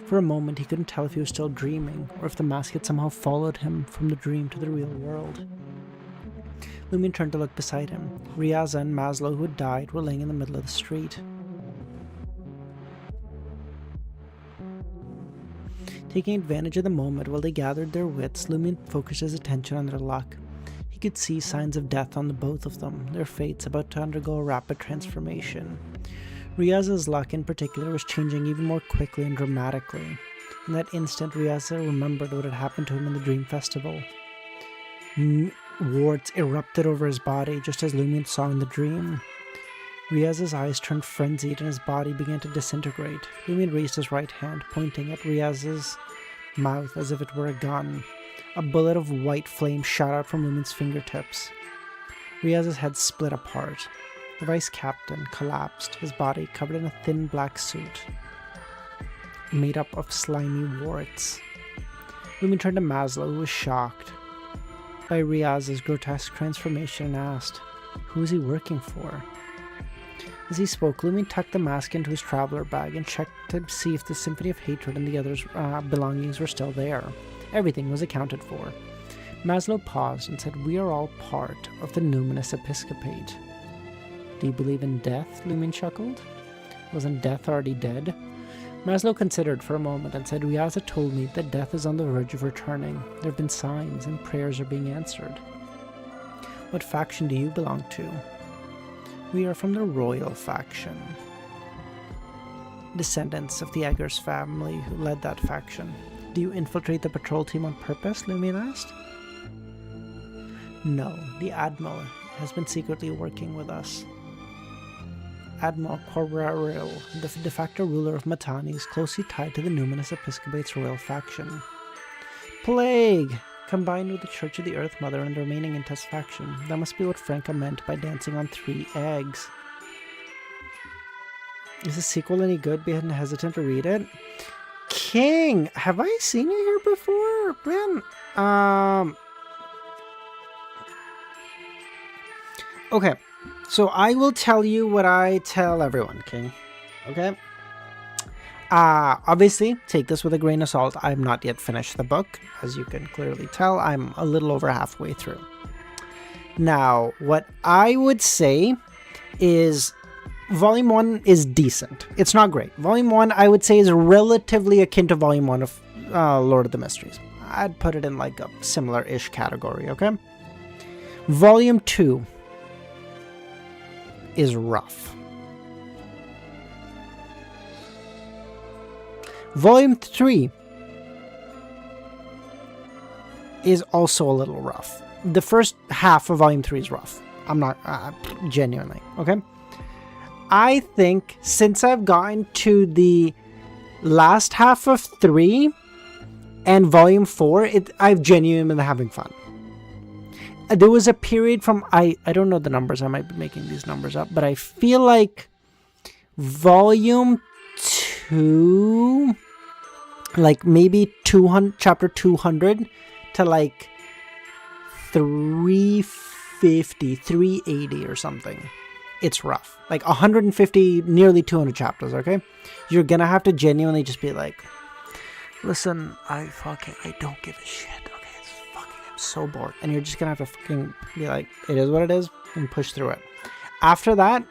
For a moment, he couldn't tell if he was still dreaming, or if the mask had somehow followed him from the dream to the real world. Lumion turned to look beside him. Riaza and Maslow, who had died, were laying in the middle of the street. Taking advantage of the moment while they gathered their wits, Lumion focused his attention on their luck. He He could see signs of death on the both of them, their fates about to undergo a rapid transformation. Riaz's luck in particular was changing even more quickly and dramatically. In that instant, Riaz remembered what had happened to him in the Dream Festival. Warts erupted over his body, just as LEMMiNO saw in the dream. Riaz's eyes turned frenzied and his body began to disintegrate. LEMMiNO raised his right hand, pointing at Riaz's mouth as if it were a gun. A bullet of white flame shot out from LEMMiNO's fingertips. Riaz's head split apart. The vice captain collapsed, his body covered in a thin black suit, made up of slimy warts. LEMMiNO turned to Maslow, who was shocked by Riaz's grotesque transformation, and asked, "Who is he working for?" As he spoke, LEMMiNO tucked the mask into his traveler bag and checked to see if the symphony of hatred and the others' belongings were still there. Everything was accounted for. Maslow paused and said, "We are all part of the numinous episcopate." "Do you believe in death?" LEMMiNO chuckled. "Wasn't death already dead?" Maslow considered for a moment and said, "Riaz told me that death is on the verge of returning. There have been signs and prayers are being answered." "What faction do you belong to?" "We are from the royal faction." "Descendants of the Eggers family who led that faction. Do you infiltrate the patrol team on purpose?" LEMMiNO asked. "No, the Admiral has been secretly working with us." Admiral Corraril, the de facto ruler of Matani, is closely tied to the numinous episcopate's royal faction. "Plague! Combined with the Church of the Earth Mother and the remaining Intes faction. That must be what Franca meant by dancing on 3 eggs. Is the sequel any good? Being hesitant to read it? King! Have I seen you here before? Man, okay. So I will tell you what I tell everyone, King. Okay? Obviously, take this with a grain of salt. I'm not yet finished the book. As you can clearly tell, I'm a little over halfway through. Now, what I would say is Volume 1 is decent. It's not great. Volume 1, I would say, is relatively akin to Volume 1 of Lord of the Mysteries. I'd put it in like a similar-ish category, okay? Volume 2 is rough. Volume 3 is also a little rough. The first half of Volume 3 is rough. I'm not, genuinely, okay? I think since I've gotten to the last half of 3 and Volume 4, I've genuinely been having fun. There was a period from, I don't know the numbers, I might be making these numbers up, but I feel like Volume 2, like maybe 200, chapter 200 to like 350, 380 or something. It's rough. Like 150, nearly 200 chapters, okay? You're gonna have to genuinely just be like, listen, I don't give a shit. I'm so bored. And you're just gonna have to fucking be like, it is what it is, and push through it. After that,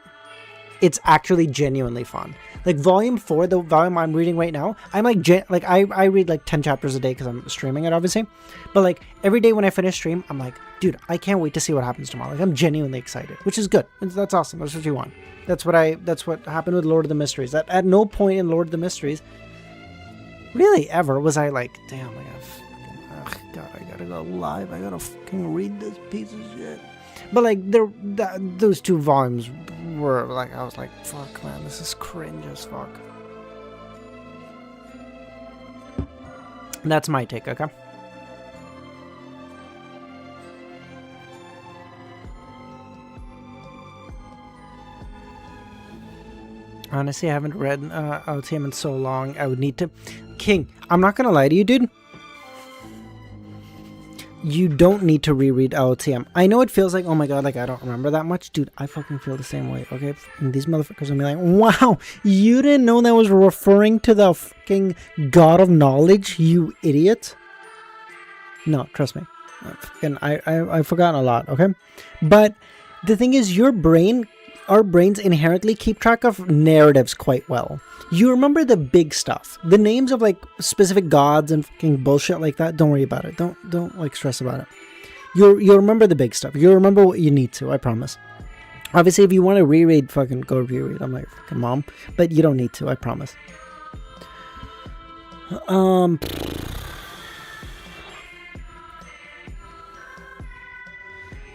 it's actually genuinely fun. Like Volume 4, the volume I'm reading right now, I'm like, I read like 10 chapters a day because I'm streaming it, obviously. But like every day when I finish stream, I'm like, dude, I can't wait to see what happens tomorrow. Like I'm genuinely excited, which is good. That's awesome. That's what you want. That's what happened with Lord of the Mysteries. That at no point in Lord of the Mysteries, really ever, was I like, damn, God, I gotta go live. I gotta fucking read this piece of shit. But like, those 2 volumes were like, I was like, fuck, man, this is cringe as fuck. That's my take, okay? Honestly, I haven't read LTM in so long. I would need to. King, I'm not gonna lie to you, dude. You don't need to reread LTM. I know it feels like, oh my god, like I don't remember that much. Dude, I fucking feel the same way, okay? And these motherfuckers will be like, wow, you didn't know that was referring to the fucking God of Knowledge, you idiot? No, trust me. And I've forgotten a lot, okay? But the thing is, our brains inherently keep track of narratives quite well. You remember the big stuff, the names of like specific gods and fucking bullshit like that. Don't worry about it. Don't like stress about it. You'll remember the big stuff. You'll remember what you need to, I promise. Obviously, if you want to reread, fucking go reread. I'm like fucking mom. But you don't need to, I promise.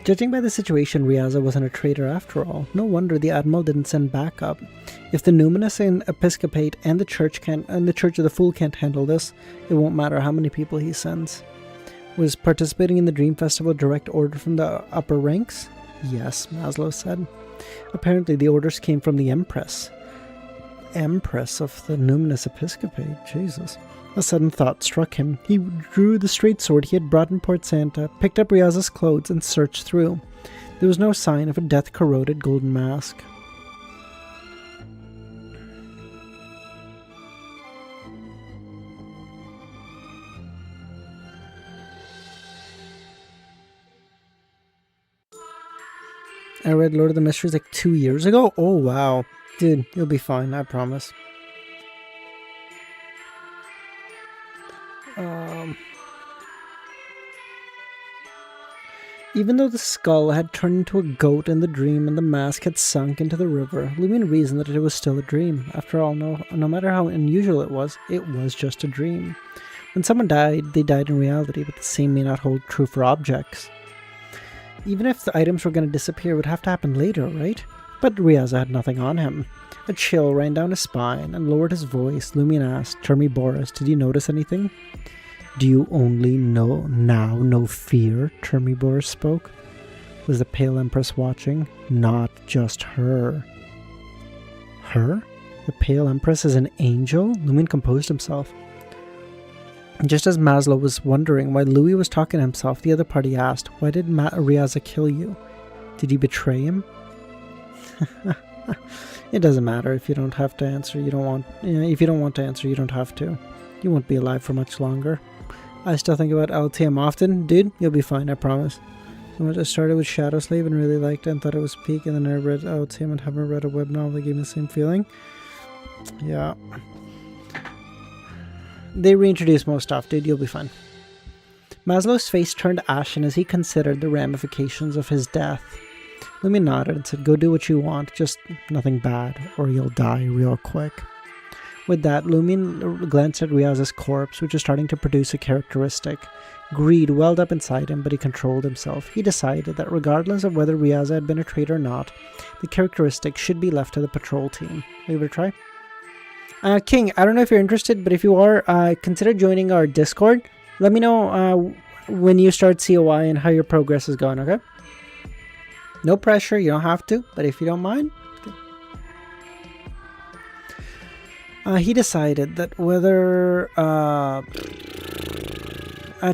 Judging by the situation, Riaza wasn't a traitor after all. No wonder the Admiral didn't send backup. If the numinous and Episcopate and the Church of the Fool can't handle this, it won't matter how many people he sends. Was participating in the Dream Festival a direct order from the upper ranks? Yes, Maslow said. Apparently the orders came from the Empress. Empress of the numinous Episcopate? Jesus. A sudden thought struck him. He drew the straight sword he had brought in Port Santa, picked up Riaza's clothes, and searched through. There was no sign of a death-corroded golden mask. I read Lord of the Mysteries like 2 years ago? Oh, wow. Dude, you'll be fine, I promise. Even though the skull had turned into a goat in the dream and the mask had sunk into the river, Lumion reasoned that it was still a dream. After all, no matter how unusual it was just a dream. When someone died, they died in reality, but the same may not hold true for objects. Even if the items were going to disappear, it would have to happen later, right? But Riaza had nothing on him. A chill ran down his spine, and lowered his voice. Lumion asked, Termi Boris, did you notice anything? Do you only know fear? Termi Boris spoke. Was the Pale Empress watching? Not just her. Her? The Pale Empress is an angel? Lumion composed himself. Just as Maslow was wondering why Louis was talking to himself, the other party asked, why did Riaza kill you? Did you betray him? It doesn't matter if you don't have to answer. If you don't want to answer, you don't have to. You won't be alive for much longer. I still think about LTM often. Dude, you'll be fine, I promise. I started with Shadow Slave and really liked it and thought it was peak, and then I read LTM and haven't read a web novel that gave me the same feeling. Yeah. They reintroduced most stuff, dude, you'll be fine. Maslow's face turned ashen as he considered the ramifications of his death. Lumion nodded and said, go do what you want, just nothing bad, or you'll die real quick. With that, Lumion glanced at Riaza's corpse, which was starting to produce a characteristic. Greed welled up inside him, but he controlled himself. He decided that regardless of whether Riaza had been a traitor or not, the characteristic should be left to the patrol team. Give it a try. King, I don't know if you're interested, but if you are, consider joining our Discord. Let me know when you start COI and how your progress is going, okay? No pressure, you don't have to, but if you don't mind. He decided that whether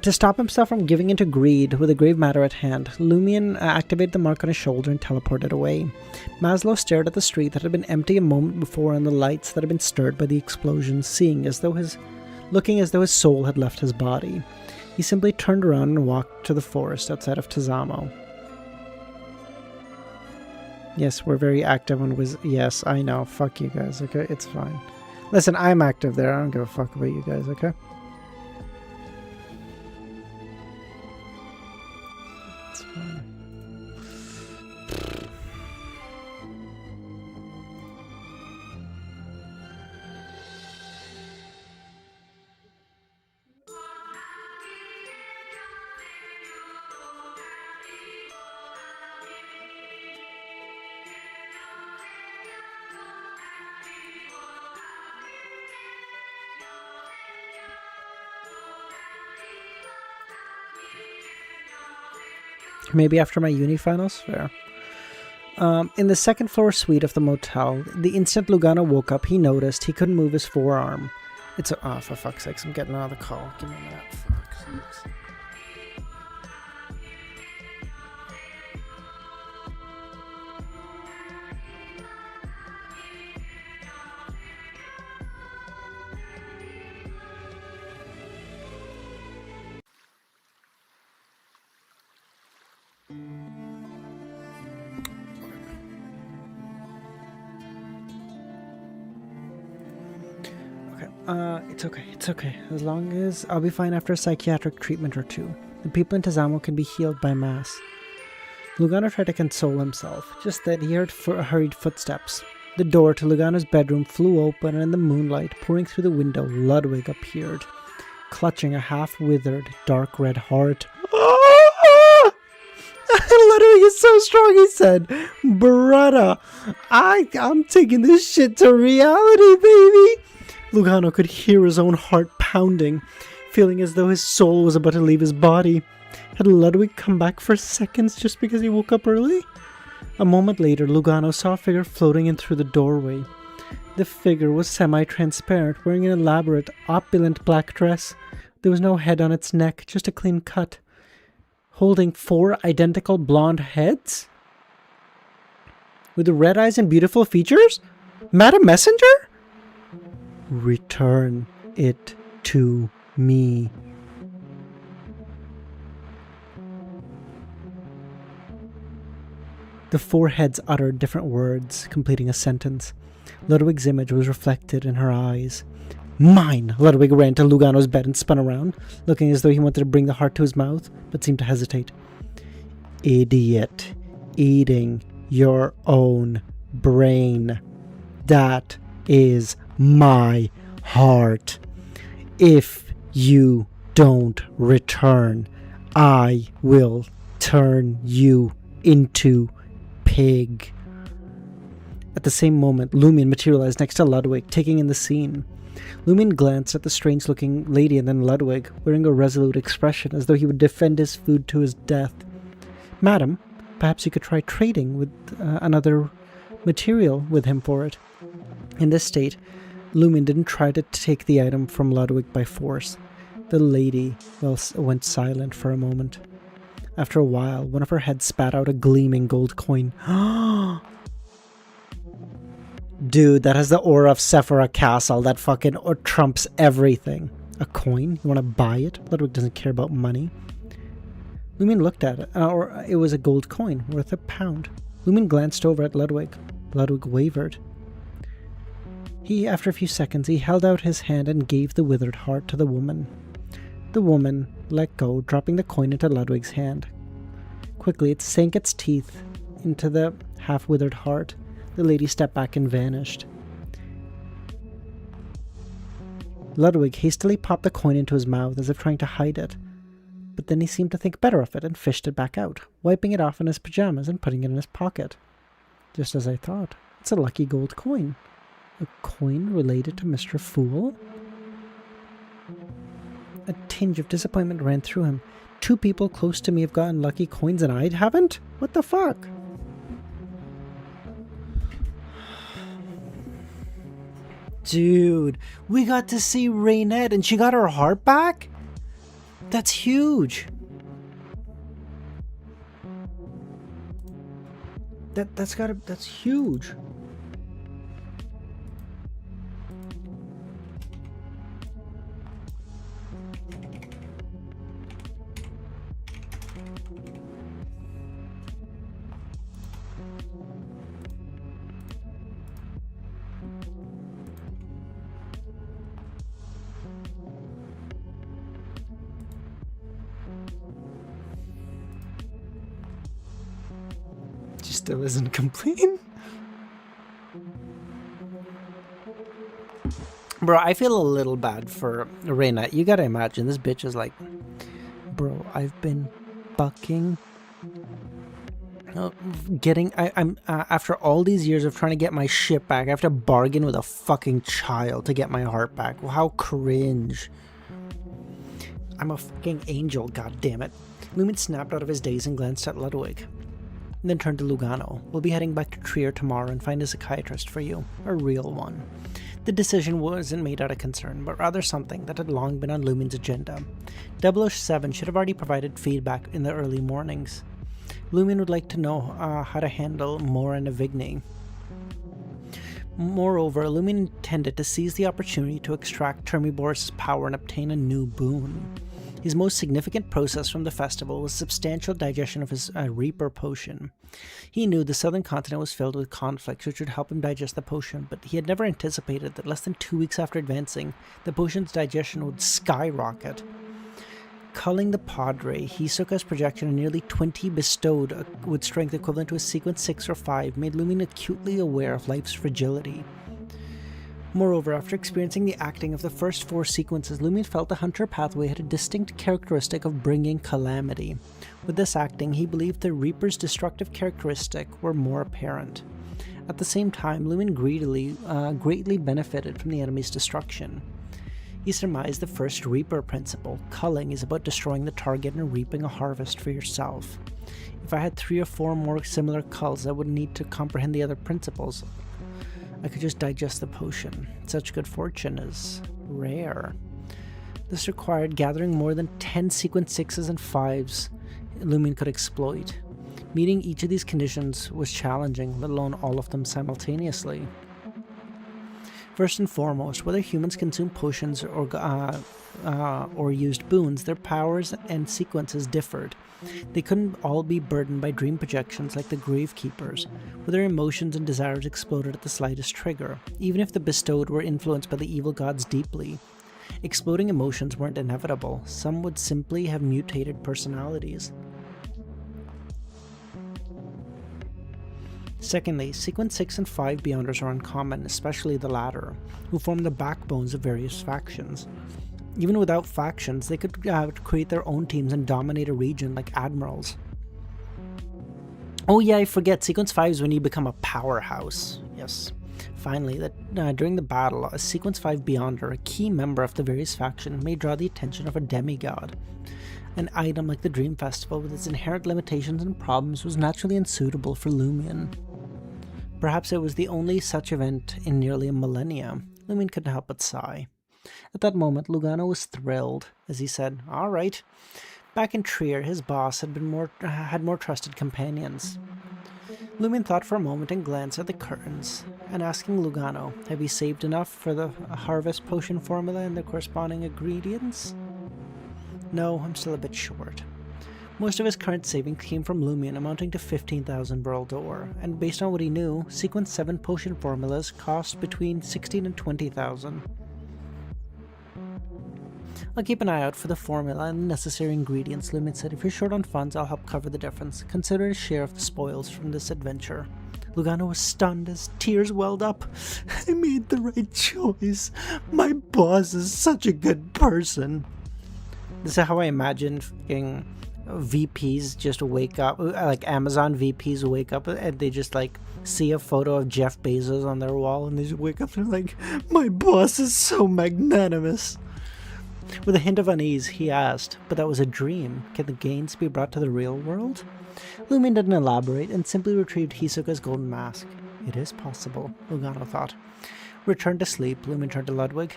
to stop himself from giving into greed with a grave matter at hand, Lumion activated the mark on his shoulder and teleported away. Maslow stared at the street that had been empty a moment before and the lights that had been stirred by the explosion, looking as though his soul had left his body. He simply turned around and walked to the forest outside of Tazamo. Yes, we're very active on yes, I know. Fuck you guys, okay? It's fine. Listen, I'm active there. I don't give a fuck about you guys, okay? It's fine. Maybe after my uni finals? Fair. In the second floor suite of the motel, the instant Lugano woke up, he noticed he couldn't move his forearm. Oh, for fuck's sakes, I'm getting another call. Give me a minute. Fuck's sakes. It's okay. As long as I'll be fine after a psychiatric treatment or two. The people in Tazamo can be healed by mass. Lugano tried to console himself. Just then he heard hurried footsteps. The door to Lugano's bedroom flew open, and in the moonlight, pouring through the window, Ludwig appeared, clutching a half-withered, dark red heart. Ludwig is so strong, he said. Brother, I'm taking this shit to reality, baby. Lugano could hear his own heart pounding, feeling as though his soul was about to leave his body. Had Ludwig come back for seconds just because he woke up early? A moment later, Lugano saw a figure floating in through the doorway. The figure was semi-transparent, wearing an elaborate, opulent black dress. There was no head on its neck, just a clean cut. Holding 4 identical blonde heads? With red eyes and beautiful features? Madam Messenger? Return it to me. The 4 heads uttered different words, completing a sentence. Ludwig's image was reflected in her eyes. Mine! Ludwig ran to Lugano's bed and spun around, looking as though he wanted to bring the heart to his mouth, but seemed to hesitate. Idiot. Eating your own brain. That is my heart. If you don't return, I will turn you into pig. At the same moment, Lumin materialized next to Ludwig, taking in the scene. Lumin glanced at the strange-looking lady and then Ludwig, wearing a resolute expression as though he would defend his food to his death. Madam, perhaps you could try trading with another material with him for it. In this state, Lumin didn't try to take the item from Ludwig by force. The lady went silent for a moment. After a while, one of her heads spat out a gleaming gold coin. Dude, that has the aura of Cipher Castle. That fucking trumps everything. A coin? You want to buy it? Ludwig doesn't care about money. Lumin looked at it. It was a gold coin worth £1. Lumin glanced over at Ludwig. Ludwig wavered. After a few seconds, he held out his hand and gave the withered heart to the woman. The woman let go, dropping the coin into Ludwig's hand. Quickly, it sank its teeth into the half-withered heart. The lady stepped back and vanished. Ludwig hastily popped the coin into his mouth as if trying to hide it. But then he seemed to think better of it and fished it back out, wiping it off in his pajamas and putting it in his pocket. Just as I thought. It's a lucky gold coin. A coin related to Mr. Fool? A tinge of disappointment ran through him. 2 people close to me have gotten lucky coins and I haven't? What the fuck? Dude, we got to see Raynette and she got her heart back? That's huge. That's huge. Still isn't complete. Bro, I feel a little bad for Raynette. You gotta imagine, this bitch is like, bro, I've been bucking. I'm after all these years of trying to get my shit back, I have to bargain with a fucking child to get my heart back. Well, how cringe. I'm a fucking angel, goddammit. Lumin snapped out of his daze and glanced at Ludwig. And then turned to Lugano. We'll be heading back to Trier tomorrow and find a psychiatrist for you. A real one. The decision wasn't made out of concern, but rather something that had long been on Lumin's agenda. 007 should have already provided feedback in the early mornings. Lumin would like to know how to handle Mora and Avigny. Moreover, Lumin intended to seize the opportunity to extract Termibor's power and obtain a new boon. His most significant process from the festival was substantial digestion of his Reaper potion. He knew the southern continent was filled with conflicts which would help him digest the potion, but he had never anticipated that less than 2 weeks after advancing, the potion's digestion would skyrocket. culling the Padre, Hisoka's projection of nearly 20 bestowed with strength equivalent to a sequence 6 or 5 made LEMMiNO acutely aware of life's fragility. Moreover, after experiencing the acting of the first 4 sequences, LEMMiNO felt the Hunter pathway had a distinct characteristic of bringing calamity. With this acting, he believed the Reaper's destructive characteristic were more apparent. At the same time, LEMMiNO greatly benefited from the enemy's destruction. He surmised the first Reaper principle: culling is about destroying the target and reaping a harvest for yourself. If I had 3 or 4 more similar culls, I would need to comprehend the other principles. I could just digest the potion. Such good fortune is rare. This required gathering more than 10 sequence 6s and 5s LEMMiNO could exploit. Meeting each of these conditions was challenging, let alone all of them simultaneously. First and foremost, whether humans consume potions or used boons, their powers and sequences differed. They couldn't all be burdened by dream projections like the Gravekeepers, where their emotions and desires exploded at the slightest trigger, even if the bestowed were influenced by the evil gods deeply. Exploding emotions weren't inevitable, some would simply have mutated personalities. Secondly, sequence 6 and 5 Beyonders are uncommon, especially the latter, who form the backbones of various factions. Even without factions, they could create their own teams and dominate a region like admirals. Oh yeah, I forget, sequence 5 is when you become a powerhouse. Yes. Finally, during the battle, a sequence 5 Beyonder, a key member of the various factions, may draw the attention of a demigod. An item like the Dream Festival, with its inherent limitations and problems, was naturally unsuitable for LEMMiNO. Perhaps it was the only such event in nearly a millennia. LEMMiNO couldn't help but sigh. At that moment, Lugano was thrilled, as he said, "All right." Back in Trier, his boss had more trusted companions. LEMMiNO thought for a moment and glanced at the curtains, and asking Lugano, "Have you saved enough for the harvest potion formula and the corresponding ingredients?" "No, I'm still a bit short." Most of his current savings came from LEMMiNO, amounting to 15,000 Burl d'Or, and based on what he knew, sequence 7 potion formulas cost between 16 and 20,000. "I'll keep an eye out for the formula and the necessary ingredients," LEMMiNO said. "If you're short on funds, I'll help cover the difference. Consider a share of the spoils from this adventure." Lugano was stunned as tears welled up. "I made the right choice. My boss is such a good person." This is how I imagine VPs just wake up, like Amazon VPs wake up and they just like see a photo of Jeff Bezos on their wall and they just wake up and they're like, "My boss is so magnanimous." With a hint of unease, he asked, "But that was a dream. Can the gains be brought to the real world?" LEMMiNO didn't elaborate and simply retrieved Hisoka's golden mask. It is possible, Lugano thought. Returned to sleep, LEMMiNO turned to Ludwig.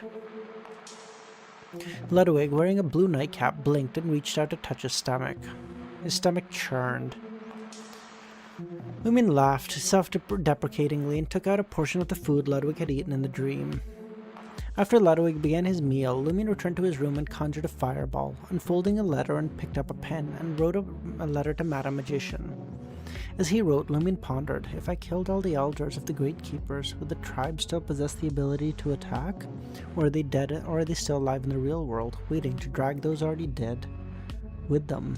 Ludwig, wearing a blue nightcap, blinked and reached out to touch his stomach. His stomach churned. LEMMiNO laughed self-deprecatingly and took out a portion of the food Ludwig had eaten in the dream. After Ludwig began his meal, LEMMiNO returned to his room and conjured a fireball, unfolding a letter and picked up a pen and wrote a letter to Madame Magician. As he wrote, LEMMiNO pondered, if I killed all the elders of the Great Keepers, would the tribe still possess the ability to attack? Or are they dead, or are they still alive in the real world, waiting to drag those already dead with them?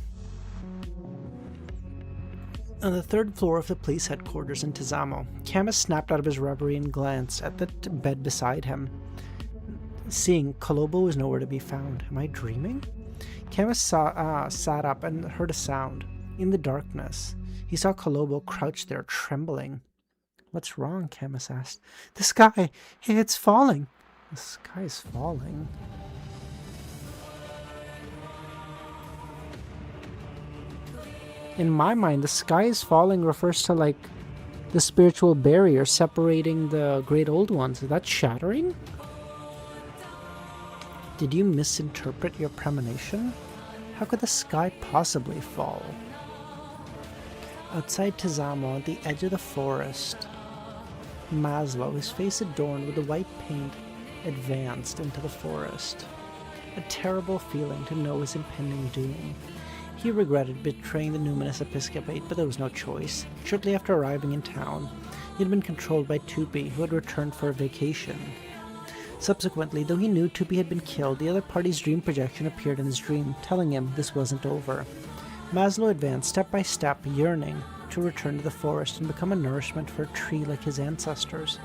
On the 3rd floor of the police headquarters in Tizamo, Camus snapped out of his reverie and glanced at the bed beside him. Seeing Kolobo was nowhere to be found. Am I dreaming? Camus sat up and heard a sound. In the darkness, he saw Kolobo crouched there, trembling. "What's wrong?" Camus asked. "The sky! It's falling!" "The sky is falling?" In my mind, the sky is falling refers to, like, the spiritual barrier separating the great old ones. Is that shattering? Did you misinterpret your premonition? How could the sky possibly fall? Outside Tizamo, at the edge of the forest, Maslow, his face adorned with the white paint, advanced into the forest. A terrible feeling to know his impending doom. He regretted betraying the numinous episcopate, but there was no choice. Shortly after arriving in town, he had been controlled by Tupi, who had returned for a vacation. Subsequently, though he knew Tupi had been killed, the other party's dream projection appeared in his dream, telling him this wasn't over. Maslow advanced step by step, yearning to return to the forest and become a nourishment for a tree like his ancestors.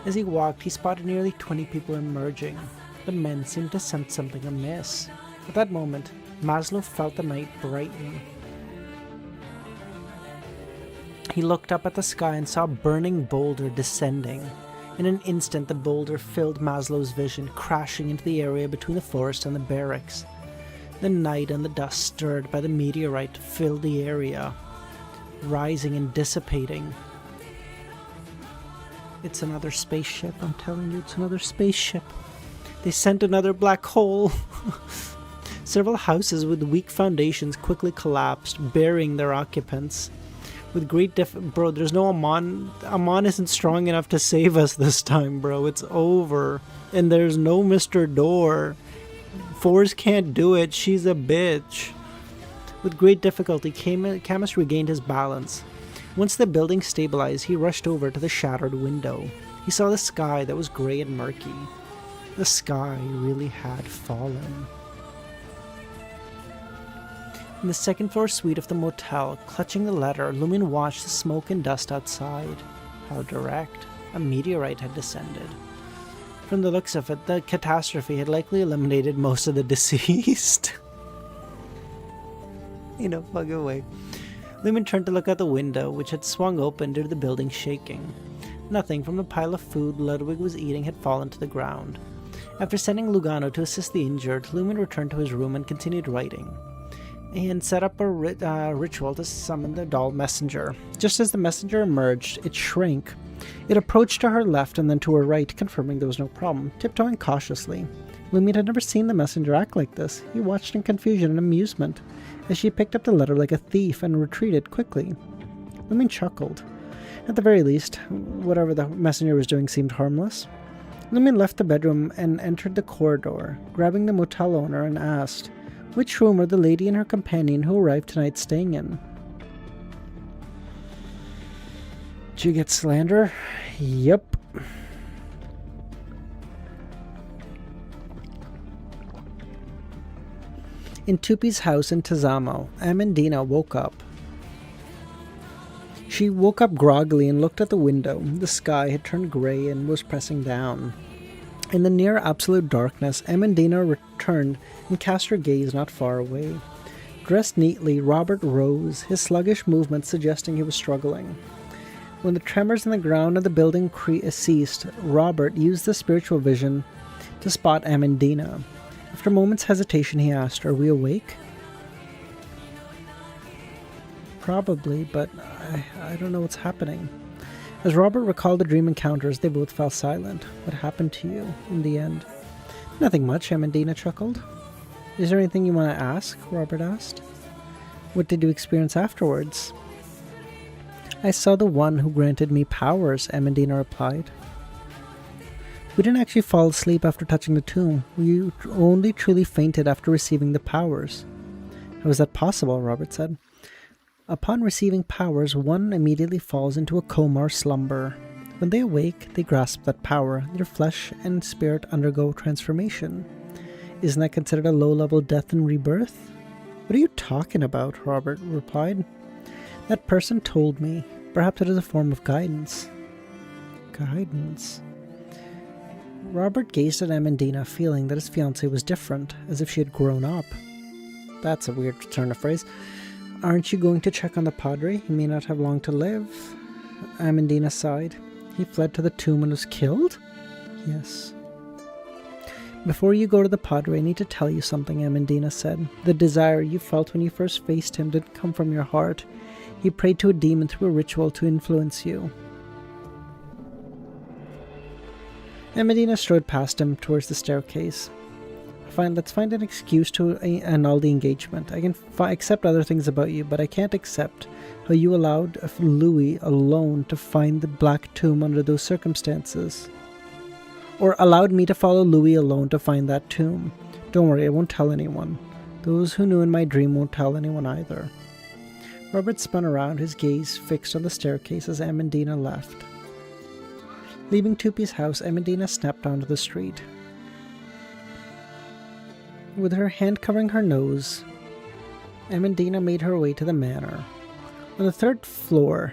As he walked, he spotted nearly 20 people emerging. The men seemed to sense something amiss. At that moment, Maslow felt the night brighten. He looked up at the sky and saw a burning boulder descending. In an instant, the boulder filled Maslow's vision, crashing into the area between the forest and the barracks. The night and the dust stirred by the meteorite filled the area, rising and dissipating. It's another spaceship, I'm telling you, it's another spaceship. They sent another black hole. Several houses with weak foundations quickly collapsed, burying their occupants. With great bro, there's no Amon. Amon isn't strong enough to save us this time, bro. It's over. And there's no Mr. Door. Force can't do it. She's a bitch. With great difficulty, Camus regained his balance. Once the building stabilized, he rushed over to the shattered window. He saw the sky that was gray and murky. The sky really had fallen. In the second-floor suite of the motel, clutching the letter, LEMMiNO watched the smoke and dust outside. How direct. A meteorite had descended. From the looks of it, the catastrophe had likely eliminated most of the deceased. In a fucking way. LEMMiNO turned to look out the window, which had swung open due to the building shaking. Nothing from the pile of food Ludwig was eating had fallen to the ground. After sending Lugano to assist the injured, LEMMiNO returned to his room and continued writing. And set up a ritual to summon the doll messenger. Just as the messenger emerged, it shrank. It approached to her left and then to her right, confirming there was no problem, tiptoeing cautiously. LEMMiNO had never seen the messenger act like this. He watched in confusion and amusement, as she picked up the letter like a thief and retreated quickly. LEMMiNO chuckled. At the very least, whatever the messenger was doing seemed harmless. LEMMiNO left the bedroom and entered the corridor, grabbing the motel owner and asked, which room are the lady and her companion who arrived tonight staying in? Did you get slander? Yep. In Tupi's house in Tazamo, Amandina woke up. She woke up groggily and looked at the window. The sky had turned grey and was pressing down. In the near absolute darkness, Amandina returned and cast her gaze not far away. Dressed neatly, Robert rose, his sluggish movements suggesting he was struggling. When the tremors in the ground of the building ceased, Robert used the spiritual vision to spot Amandina. After a moment's hesitation, he asked, "Are we awake?" Probably, but I don't know what's happening. As Robert recalled the dream encounters, they both fell silent. What happened to you in the end? Nothing much, Amandina chuckled. Is there anything you want to ask? Robert asked. What did you experience afterwards? I saw the one who granted me powers, Amandina replied. We didn't actually fall asleep after touching the tomb. We only truly fainted after receiving the powers. How is that possible? Robert said. Upon receiving powers, one immediately falls into a coma or slumber. When they awake, they grasp that power. Their flesh and spirit undergo transformation. Isn't that considered a low-level death and rebirth? What are you talking about? Robert replied. That person told me. Perhaps it is a form of guidance. Guidance? Robert gazed at Amandina, feeling that his fiancée was different, as if she had grown up. That's a weird turn of phrase. Aren't you going to check on the Padre? He may not have long to live. Amandina sighed. He fled to the tomb and was killed? Yes. Before you go to the Padre, I need to tell you something, Amandina said. The desire you felt when you first faced him didn't come from your heart. He prayed to a demon through a ritual to influence you. Amandina strode past him towards the staircase. Fine, let's find an excuse to annul the engagement. I can accept other things about you, but I can't accept how you allowed Louis alone to find the Black Tomb under those circumstances. Or allowed me to follow Louis alone to find that tomb. Don't worry, I won't tell anyone. Those who knew in my dream won't tell anyone either. Robert spun around, his gaze fixed on the staircase as Amandina left. Leaving Tupi's house, Amandina snapped onto the street. With her hand covering her nose, Amandina made her way to the manor. On the 3rd floor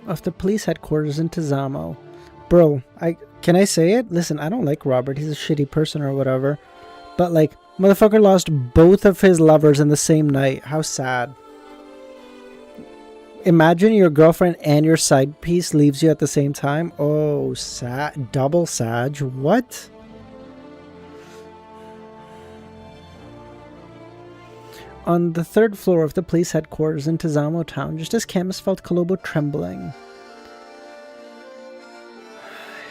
of the police headquarters in Tizamo. Bro, can I say it? Listen, I don't like Robert. He's a shitty person or whatever. But, like, motherfucker lost both of his lovers in the same night. How sad. Imagine your girlfriend and your side piece leaves you at the same time. Oh, sad. Double Sag. What? On the 3rd floor of the police headquarters in Tizamo town, just as Camus felt Kolobo trembling,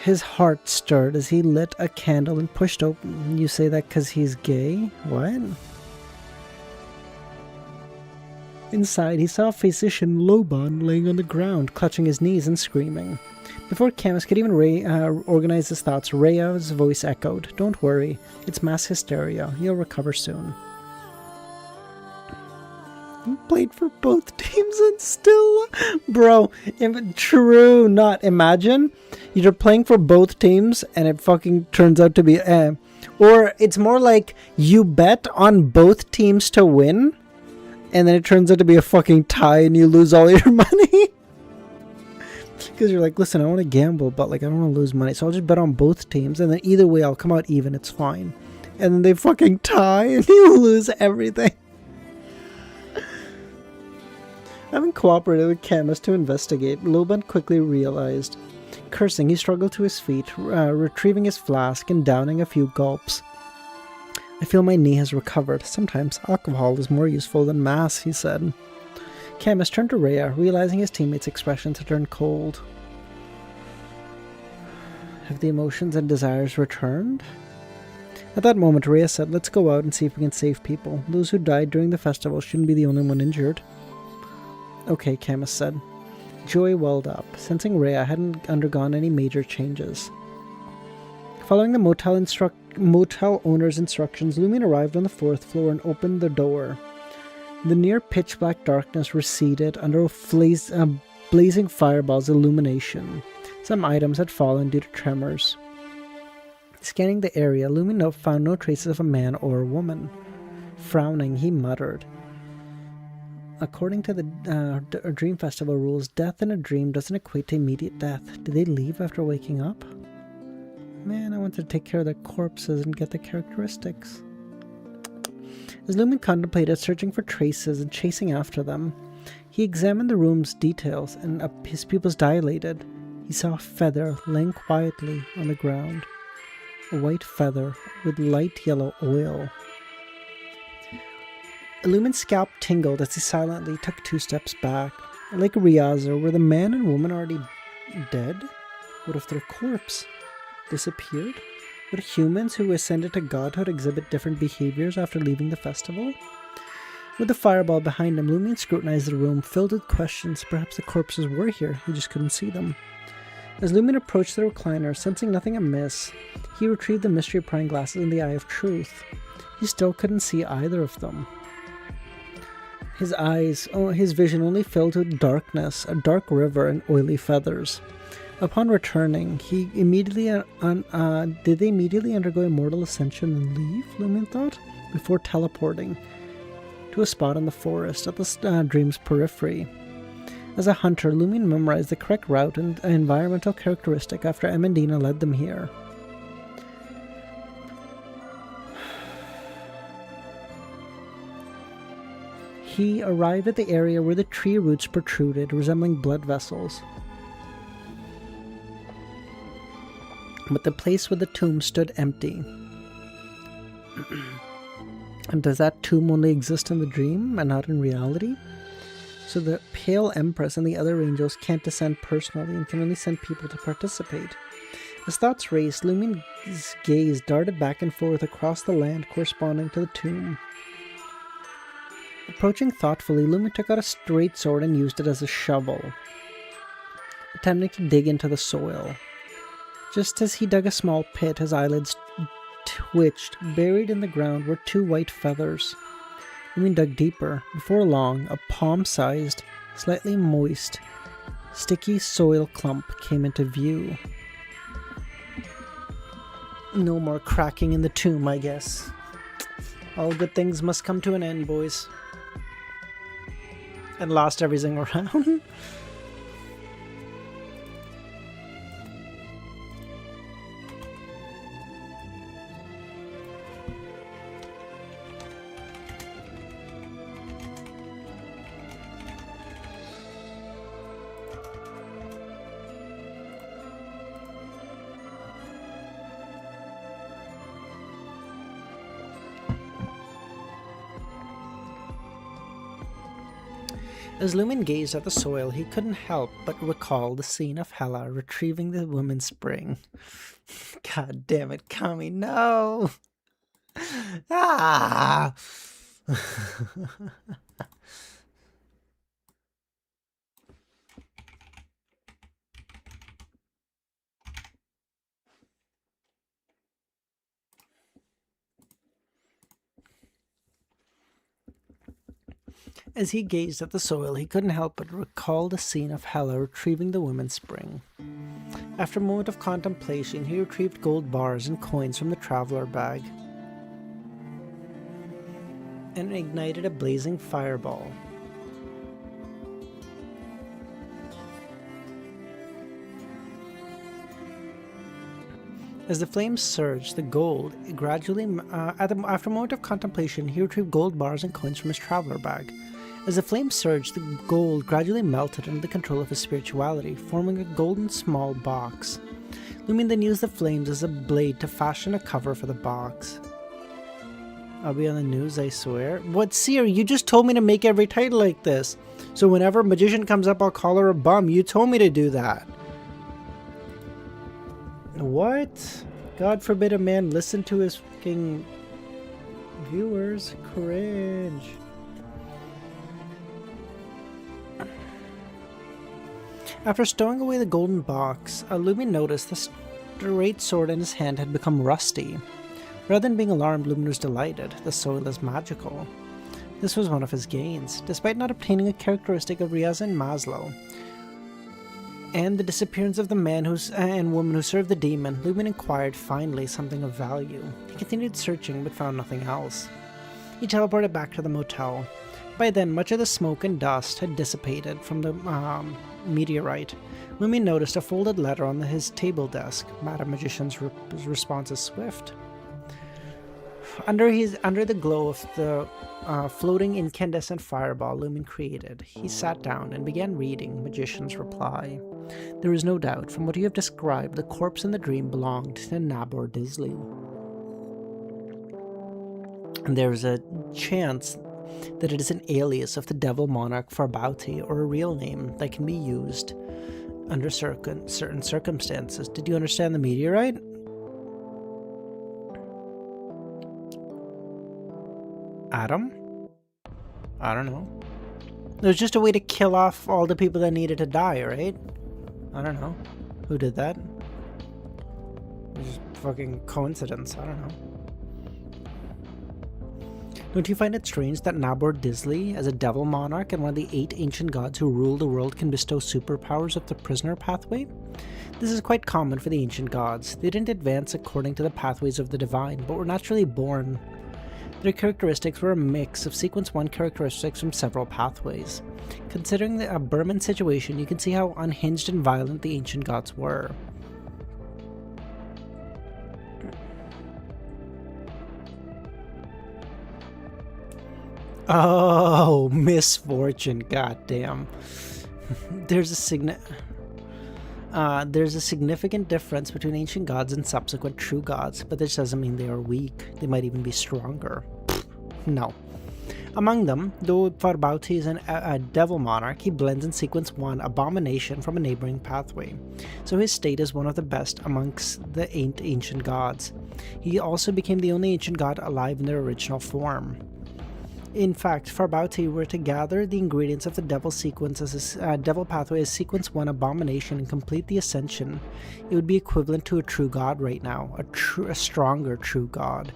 his heart stirred as he lit a candle and pushed open. You say that because he's gay? What? Inside, he saw physician Loban laying on the ground, clutching his knees and screaming. Before Camus could even organize his thoughts, Rhea's voice echoed, "Don't worry, it's mass hysteria. You'll recover soon." He played for both teams and still... Bro, true, not. Imagine you're playing for both teams and it fucking turns out to be... Or it's more like you bet on both teams to win and then it turns out to be a fucking tie and you lose all your money. Because you're like, listen, I want to gamble, but like I don't want to lose money, so I'll just bet on both teams and then either way I'll come out even, it's fine. And then they fucking tie and you lose everything. Having cooperated with Camus to investigate, Loban quickly realized. Cursing, he struggled to his feet, retrieving his flask and downing a few gulps. "I feel my knee has recovered. Sometimes alcohol is more useful than mass," he said. Camus turned to Rhea, realizing his teammates' expressions had turned cold. Have the emotions and desires returned? At that moment, Rhea said, "Let's go out and see if we can save people. Those who died during the festival shouldn't be the only one injured." "Okay," Camus said. Joy welled up, sensing Rhea hadn't undergone any major changes. Following the motel owner's instructions, Lumin arrived on the 4th floor and opened the door. The near pitch-black darkness receded under blazing fireball's illumination. Some items had fallen due to tremors. Scanning the area, Lumin found no traces of a man or a woman. Frowning, he muttered, "According to the Dream Festival rules, death in a dream doesn't equate to immediate death. Did they leave after waking up? Man, I wanted to take care of the corpses and get the characteristics." As Lumin contemplated searching for traces and chasing after them, he examined the room's details and his pupils dilated. He saw a feather laying quietly on the ground. A white feather with light yellow oil. Lumin's scalp tingled as he silently took 2 steps back. Like Riaza, were the man and woman already dead? What if their corpse disappeared? Would humans who ascended to godhood exhibit different behaviors after leaving the festival? With the fireball behind him, Lumin scrutinized the room, filled with questions. Perhaps the corpses were here, he just couldn't see them. As Lumin approached the recliner, sensing nothing amiss, he retrieved the mystery prying glasses and the Eye of Truth. He still couldn't see either of them. His vision only filled with darkness, a dark river, and oily feathers. Upon returning, did they immediately undergo immortal ascension and leave, Lumin thought, before teleporting to a spot in the forest at the dream's periphery. As a hunter, Lumin memorized the correct route and environmental characteristic after Amandina led them here. He arrived at the area where the tree roots protruded, resembling blood vessels. But the place where the tomb stood empty. And does that tomb only exist in the dream and not in reality? So the Pale Empress and the other angels can't descend personally and can only send people to participate. As thoughts raced, Lumin's gaze darted back and forth across the land corresponding to the tomb. Approaching thoughtfully, Lumin took out a straight sword and used it as a shovel, attempting to dig into the soil. Just as he dug a small pit, his eyelids twitched. Buried in the ground were 2 white feathers. Lumin dug deeper. Before long, a palm-sized, slightly moist Sticky soil clump came into view. No more cracking in the tomb, I guess. All good things must come to an end, boys. And lost everything around. As Lumen gazed at the soil, he couldn't help but recall the scene of Hela retrieving the woman's spring. God damn it, Kami, no! Ah! As he gazed at the soil, he couldn't help but recall the scene of Hela retrieving the woman's spring. After a moment of contemplation, he retrieved gold bars and coins from the traveler bag and ignited a blazing fireball. As the flames surged, the gold gradually, after a moment of contemplation, he retrieved gold bars and coins from his traveler bag. As the flames surged, the gold gradually melted under the control of his spirituality, forming a golden small box. Lumen then used the flames as a blade to fashion a cover for the box. I'll be on the news, I swear. What, Seer? You just told me to make every title like this. So whenever Magician comes up, I'll call her a bum. You told me to do that. What? God forbid a man listen to his fucking viewers. Cringe. After stowing away the golden box, Lumen noticed the straight sword in his hand had become rusty. Rather than being alarmed, Lumen was delighted. The soil is magical. This was one of his gains. Despite not obtaining a characteristic of Riaz and Maslow, and the disappearance of the man and woman who served the demon, Lumen inquired finally something of value. He continued searching but found nothing else. He teleported back to the motel. By then, much of the smoke and dust had dissipated from the meteorite. Lumen noticed a folded letter on his table desk. Madam Magician's response is swift. Under the glow of the floating incandescent fireball Lumen created, he sat down and began reading Magician's reply. There is no doubt, from what you have described, the corpse in the dream belonged to Nabor Disley. And there is a chance that it is an alias of the devil monarch Farbauti, or a real name that can be used under certain circumstances. Did you understand the meteorite? Adam? I don't know. It was just a way to kill off all the people that needed to die, right? I don't know. Who did that? It was just fucking coincidence. I don't know. Don't you find it strange that Nabor Disley, as a devil monarch and one of the 8 ancient gods who rule the world, can bestow superpowers of the prisoner pathway? This is quite common for the ancient gods. They didn't advance according to the pathways of the divine, but were naturally born. Their characteristics were a mix of Sequence 1 characteristics from several pathways. Considering the Burman situation, you can see how unhinged and violent the ancient gods were. Oh, misfortune, goddamn. There's a significant difference between ancient gods and subsequent true gods, but this doesn't mean they are weak. They might even be stronger. No. Among them, though Farbauti is a devil monarch, he blends in Sequence 1 Abomination from a neighboring pathway, so his state is one of the best amongst the ancient gods. He also became the only ancient god alive in their original form. In fact, Farbauti were to gather the ingredients of the devil sequence as devil pathway as Sequence 1 Abomination and complete the ascension, it would be equivalent to a true god right now, a stronger true god.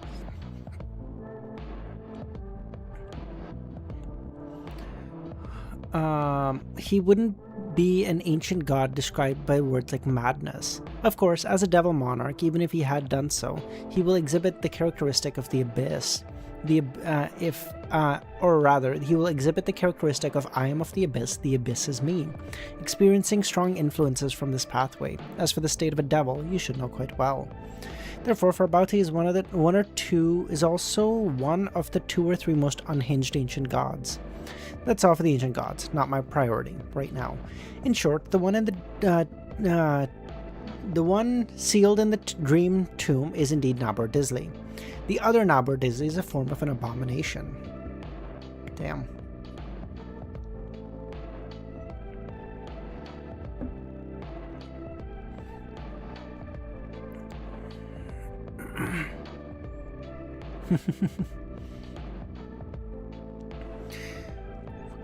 He wouldn't be an ancient god described by words like madness. Of course, as a devil monarch, even if he had done so, he will exhibit the characteristic of the abyss. He will exhibit the characteristic of I am of the abyss is me, experiencing strong influences from this pathway. As for the state of a devil, you should know quite well. Therefore, Farbauti is also one of the 2 or 3 most unhinged ancient gods. That's all for the ancient gods, not my priority right now. In short, the one sealed in the dream tomb is indeed Nabor Disley. The other Nabor Disley is a form of an abomination. Damn.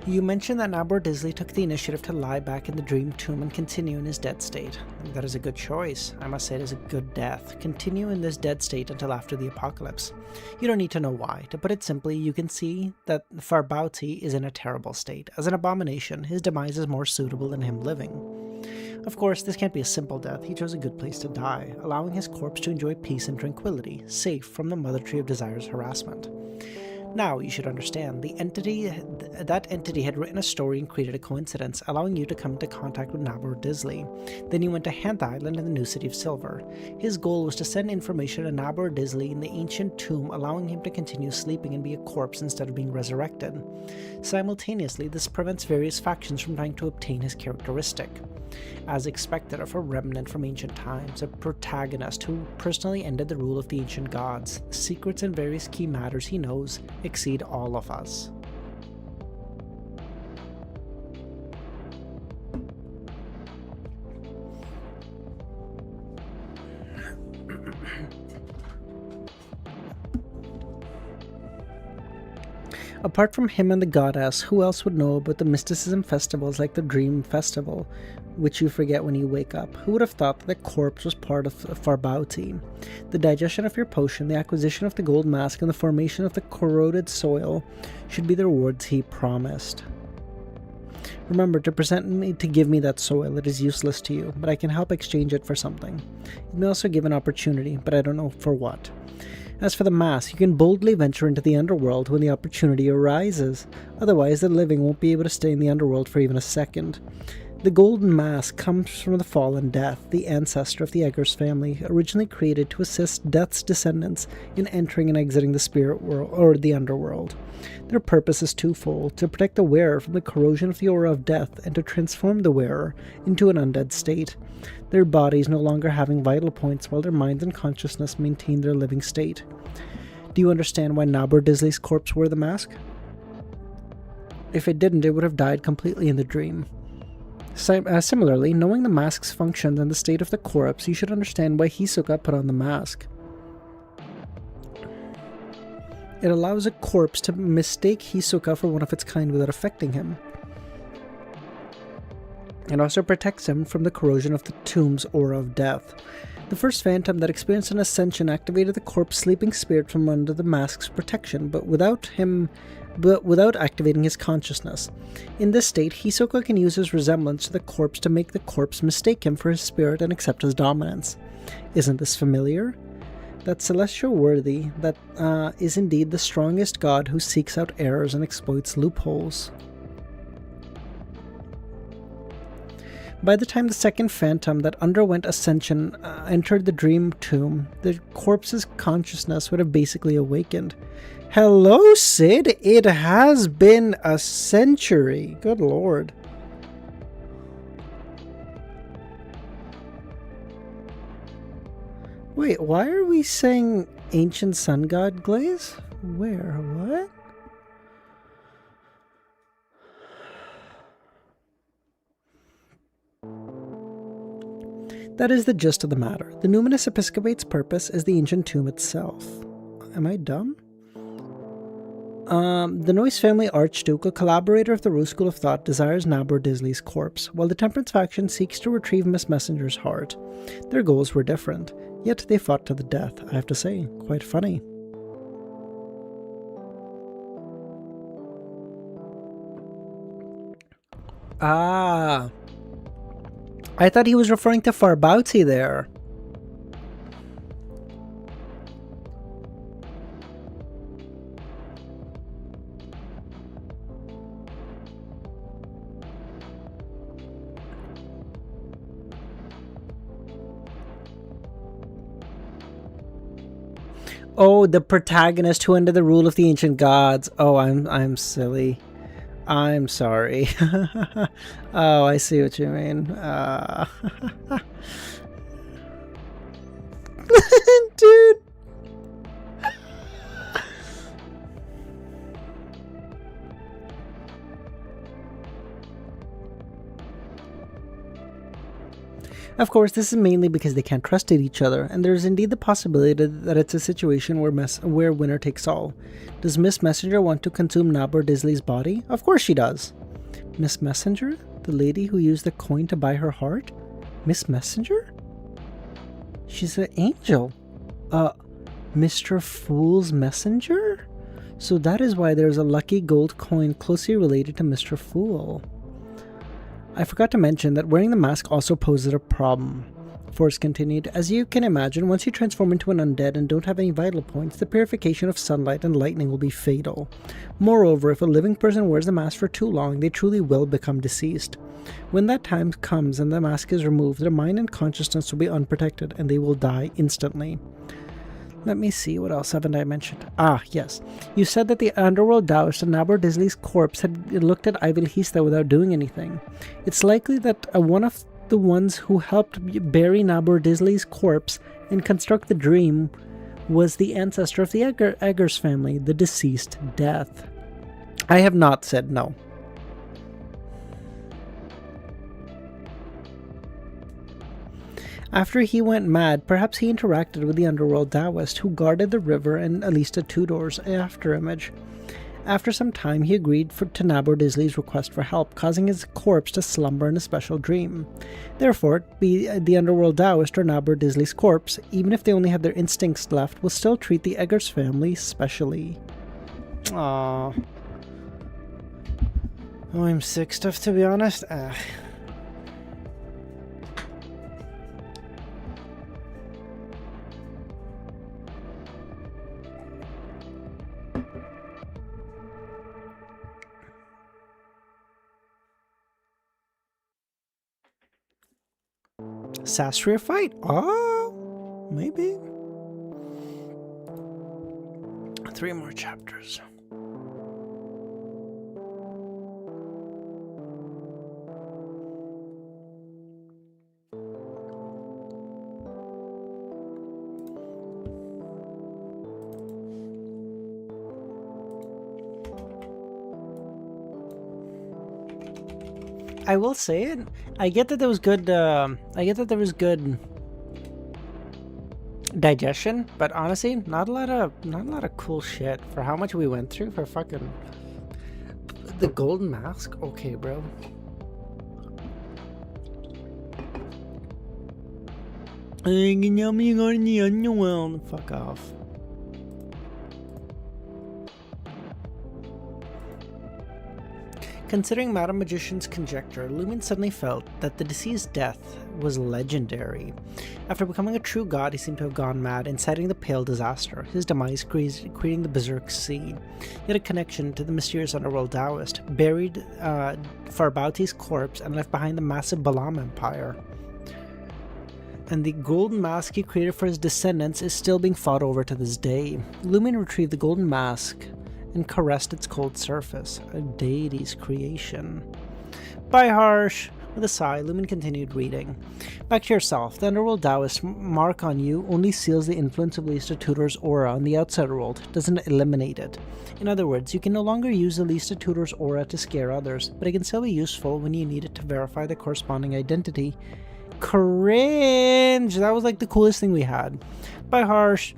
You mentioned that Nabor Disley took the initiative to lie back in the dream tomb and continue in his dead state. That is a good choice. I must say it is a good death. Continue in this dead state until after the apocalypse. You don't need to know why. To put it simply, you can see that Farbauti is in a terrible state. As an abomination, his demise is more suitable than him living. Of course, this can't be a simple death. He chose a good place to die, allowing his corpse to enjoy peace and tranquility, safe from the Mother Tree of Desire's harassment. Now, you should understand, that entity had written a story and created a coincidence, allowing you to come into contact with Nabor Disley. Then he went to Hant Island in the new city of Silver. His goal was to send information to Nabor Disley in the ancient tomb, allowing him to continue sleeping and be a corpse instead of being resurrected. Simultaneously, this prevents various factions from trying to obtain his characteristic. As expected of a remnant from ancient times, a protagonist who personally ended the rule of the ancient gods, the secrets and various key matters he knows exceed all of us. Apart from him and the goddess, who else would know about the mysticism festivals like the Dream Festival, which you forget when you wake up? Who would have thought that the corpse was part of Farbauti? The digestion of your potion, the acquisition of the gold mask, and the formation of the corroded soil should be the rewards he promised. Remember to give me that soil. It is useless to you, but I can help exchange it for something. It may also give an opportunity, but I don't know for what. As for the mask, you can boldly venture into the underworld when the opportunity arises. Otherwise, the living won't be able to stay in the underworld for even a second. The golden mask comes from the fallen Death, the ancestor of the Eggers family, originally created to assist Death's descendants in entering and exiting the spirit world or the underworld. Their purpose is twofold: to protect the wearer from the corrosion of the aura of death and to transform the wearer into an undead state, their bodies no longer having vital points while their minds and consciousness maintain their living state. Do you understand why Nabor Disley's corpse wore the mask? If it didn't, it would have died completely in the dream. Similarly, knowing the mask's functions and the state of the corpse, you should understand why Hisoka put on the mask. It allows a corpse to mistake Hisoka for one of its kind without affecting him. It also protects him from the corrosion of the tomb's aura of death. The first phantom that experienced an ascension activated the corpse's sleeping spirit from under the mask's protection, but without activating his consciousness. In this state, Hisoka can use his resemblance to the corpse to make the corpse mistake him for his spirit and accept his dominance. Isn't this familiar? That celestial worthy that is indeed the strongest god who seeks out errors and exploits loopholes. By the time the second phantom that underwent ascension entered the dream tomb, the corpse's consciousness would have basically awakened. Hello, Sid! It has been a century. Good lord. Wait, why are we saying ancient sun god Glaze? Where? What? That is the gist of the matter. The Numinous Episcopate's purpose is the ancient tomb itself. Am I dumb? The Noise family Archduke, a collaborator of the Rue School of Thought, desires Nabor Disley's corpse, while the Temperance faction seeks to retrieve Miss Messenger's heart. Their goals were different, yet they fought to the death, I have to say. Quite funny. Ah, I thought he was referring to Farbauti there. Oh, the protagonist who ended the rule of the ancient gods. Oh, I'm silly. I'm sorry. Oh, I see what you mean. Dude. Of course, this is mainly because they can't trust each other, and there is indeed the possibility that it's a situation where winner takes all. Does Miss Messenger want to consume Nabor Disley's body? Of course she does. Miss Messenger? The lady who used the coin to buy her heart? Miss Messenger? She's an angel. Mr. Fool's messenger? So that is why there's a lucky gold coin closely related to Mr. Fool. I forgot to mention that wearing the mask also poses a problem. Forrest continued, as you can imagine, once you transform into an undead and don't have any vital points, the purification of sunlight and lightning will be fatal. Moreover, if a living person wears the mask for too long, they truly will become deceased. When that time comes and the mask is removed, their mind and consciousness will be unprotected and they will die instantly. Let me see, what else haven't I mentioned? Ah, yes. You said that the underworld Taoist and Nabor Disley's corpse had looked at Ivilhista without doing anything. It's likely that one of the ones who helped bury Nabor Disley's corpse and construct the dream was the ancestor of the Eggers family, the deceased Death. I have not said no. After he went mad, perhaps he interacted with the underworld Taoist who guarded the river and Alista Tudor's afterimage. After some time, he agreed to Nabor Disley's request for help, causing his corpse to slumber in a special dream. Therefore, be the underworld Taoist or Nabor Disley's corpse, even if they only have their instincts left, will still treat the Eggers family specially. Aww. Oh, I'm sick stuff, to be honest. Sastria fight? Oh, maybe. 3 more chapters. I will say it. I get that there was good. Digestion, but honestly, not a lot of cool shit for how much we went through for fucking the golden mask. Okay, bro. Fuck off. Considering Madame Magician's conjecture, Lumen suddenly felt that the deceased Death was legendary. After becoming a true god, he seemed to have gone mad, inciting the Pale Disaster, his demise creating the Berserk Sea. He had a connection to the mysterious underworld Taoist, buried Farbauti's corpse, and left behind the massive Balam Empire. And the golden mask he created for his descendants is still being fought over to this day. Lumen retrieved the golden mask and caressed its cold surface, a deity's creation. Bye, Harsh! With a sigh, Lumen continued reading. Back to yourself. The underworld Taoist mark on you only seals the influence of Alista Tudor's aura on the outside world, doesn't eliminate it. In other words, you can no longer use Alista Tudor's aura to scare others, but it can still be useful when you need it to verify the corresponding identity. Cringe! That was like the coolest thing we had. Bye, Harsh!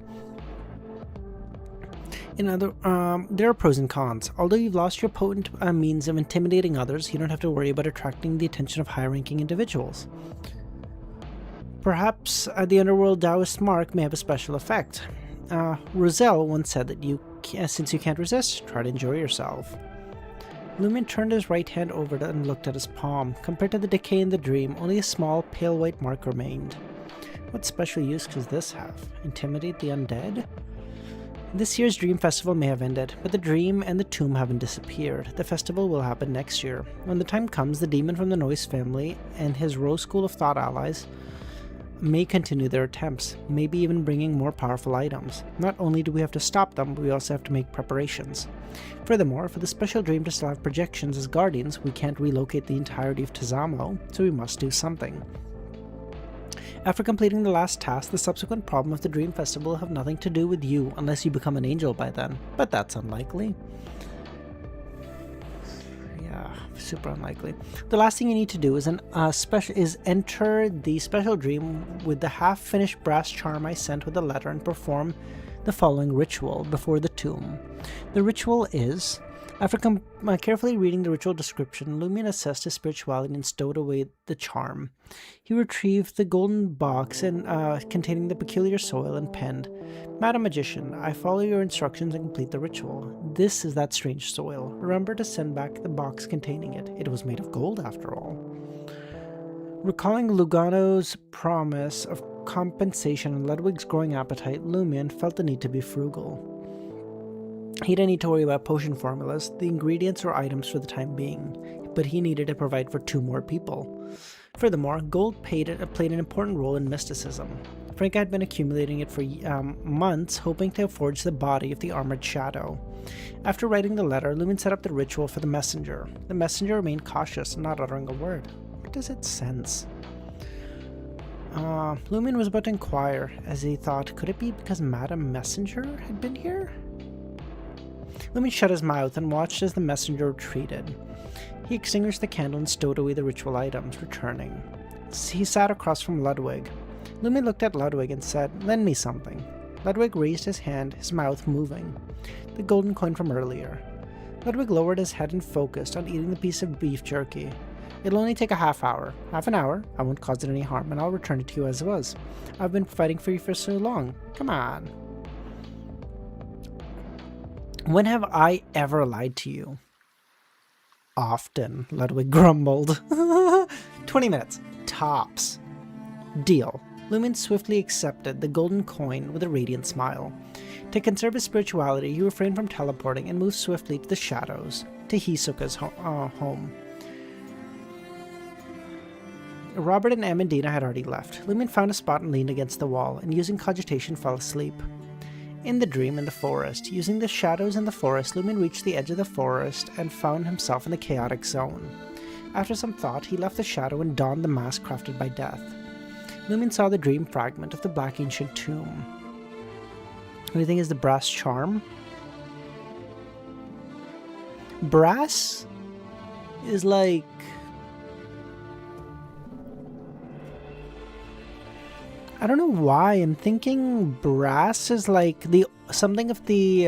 There are pros and cons. Although you've lost your potent means of intimidating others, you don't have to worry about attracting the attention of high-ranking individuals. Perhaps the underworld Taoist mark may have a special effect. Roselle once said that since you can't resist, try to enjoy yourself. Lumen turned his right hand over and looked at his palm. Compared to the decay in the dream, only a small, pale white mark remained. What special use does this have? Intimidate the undead? This year's Dream Festival may have ended, but the dream and the tomb haven't disappeared. The festival will happen next year. When the time comes, the demon from the Noise family and his Rose School of Thought allies may continue their attempts, maybe even bringing more powerful items. Not only do we have to stop them, but we also have to make preparations. Furthermore, for the special dream to still have projections as guardians, we can't relocate the entirety of Tazamo, so we must do something. After completing the last task, the subsequent problem of the Dream Festival will have nothing to do with you unless you become an angel by then, but that's unlikely. Yeah, super unlikely. The last thing you need to do is enter the special dream with the half-finished brass charm I sent with a letter and perform the following ritual before the tomb. The ritual is... After carefully reading the ritual description, Lumion assessed his spirituality and stowed away the charm. He retrieved the golden box containing the peculiar soil and penned, "Madam Magician, I follow your instructions and complete the ritual. This is that strange soil. Remember to send back the box containing it. It was made of gold, after all." Recalling Lugano's promise of compensation and Ludwig's growing appetite, Lumion felt the need to be frugal. He didn't need to worry about potion formulas, the ingredients or items for the time being, but he needed to provide for 2 more people. Furthermore, gold played an important role in mysticism. Frank had been accumulating it for months, hoping to forge the body of the armored shadow. After writing the letter, Lumen set up the ritual for the messenger. The messenger remained cautious, not uttering a word. What does it sense? Lumen was about to inquire, as he thought, could it be because Madam Messenger had been here? Lumen shut his mouth and watched as the messenger retreated. He extinguished the candle and stowed away the ritual items, returning. He sat across from Ludwig. Lumen looked at Ludwig and said, "Lend me something." Ludwig raised his hand, his mouth moving. The golden coin from earlier. Ludwig lowered his head and focused on eating the piece of beef jerky. "It'll only take a half hour. Half an hour. I won't cause it any harm, and I'll return it to you as it was. I've been fighting for you for so long. Come on." "When have I ever lied to you?" "Often," Ludwig grumbled. 20 minutes. Tops. Deal. Lumen swiftly accepted the golden coin with a radiant smile. To conserve his spirituality, he refrained from teleporting and moved swiftly to the shadows, to Hisoka's home. Robert and Em and Dina had already left. Lumen found a spot and leaned against the wall, and using cogitation fell asleep. In the dream in the forest, using the shadows in the forest, Lumen reached the edge of the forest and found himself in the chaotic zone. After some thought, he left the shadow and donned the mask crafted by death. Lumen saw the dream fragment of the Black Ancient Tomb. What do you think is the brass charm? Brass is like... I don't know why. I'm thinking brass is like the something of the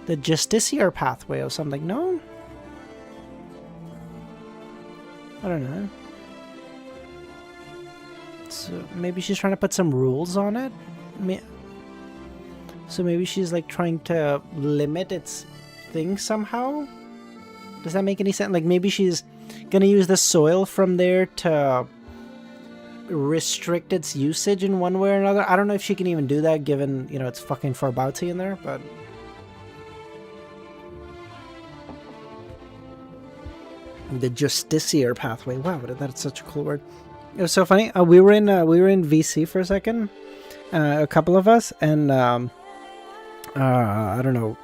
Justiciar pathway or something. No, I don't know. So maybe she's trying to put some rules on it. So maybe she's like trying to limit its thing somehow. Does that make any sense? Like maybe she's gonna use the soil from there to restrict its usage in one way or another. I don't know if she can even do that given, you know, it's fucking Farbauti in there, but... The Justiciar pathway. Wow, that's such a cool word. It was so funny. We were in VC for a second, a couple of us, and I don't know.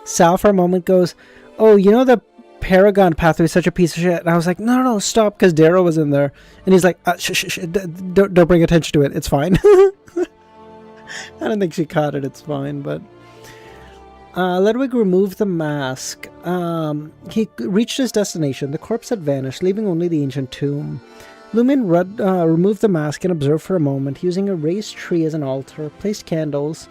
Sal for a moment goes, "Oh, you know the Paragon pathway is such a piece of shit." And I was like, no, stop, because Darrow was in there. And he's like, don't bring attention to it. It's fine. I don't think she caught it. It's fine, but... Ludwig removed the mask. He reached his destination. The corpse had vanished, leaving only the ancient tomb. Lumen removed the mask and observed for a moment, using a raised tree as an altar, placed candles,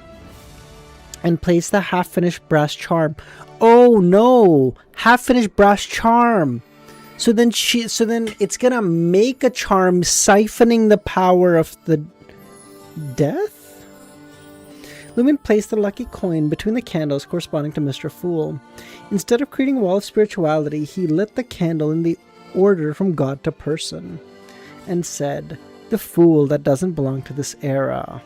and placed the half-finished brass charm. Oh no! Half-finished brass charm! So then it's gonna make a charm siphoning the power of the death? Lumen placed the lucky coin between the candles corresponding to Mr. Fool. Instead of creating a wall of spirituality, he lit the candle in the order from God to person, and said, "The fool that doesn't belong to this era."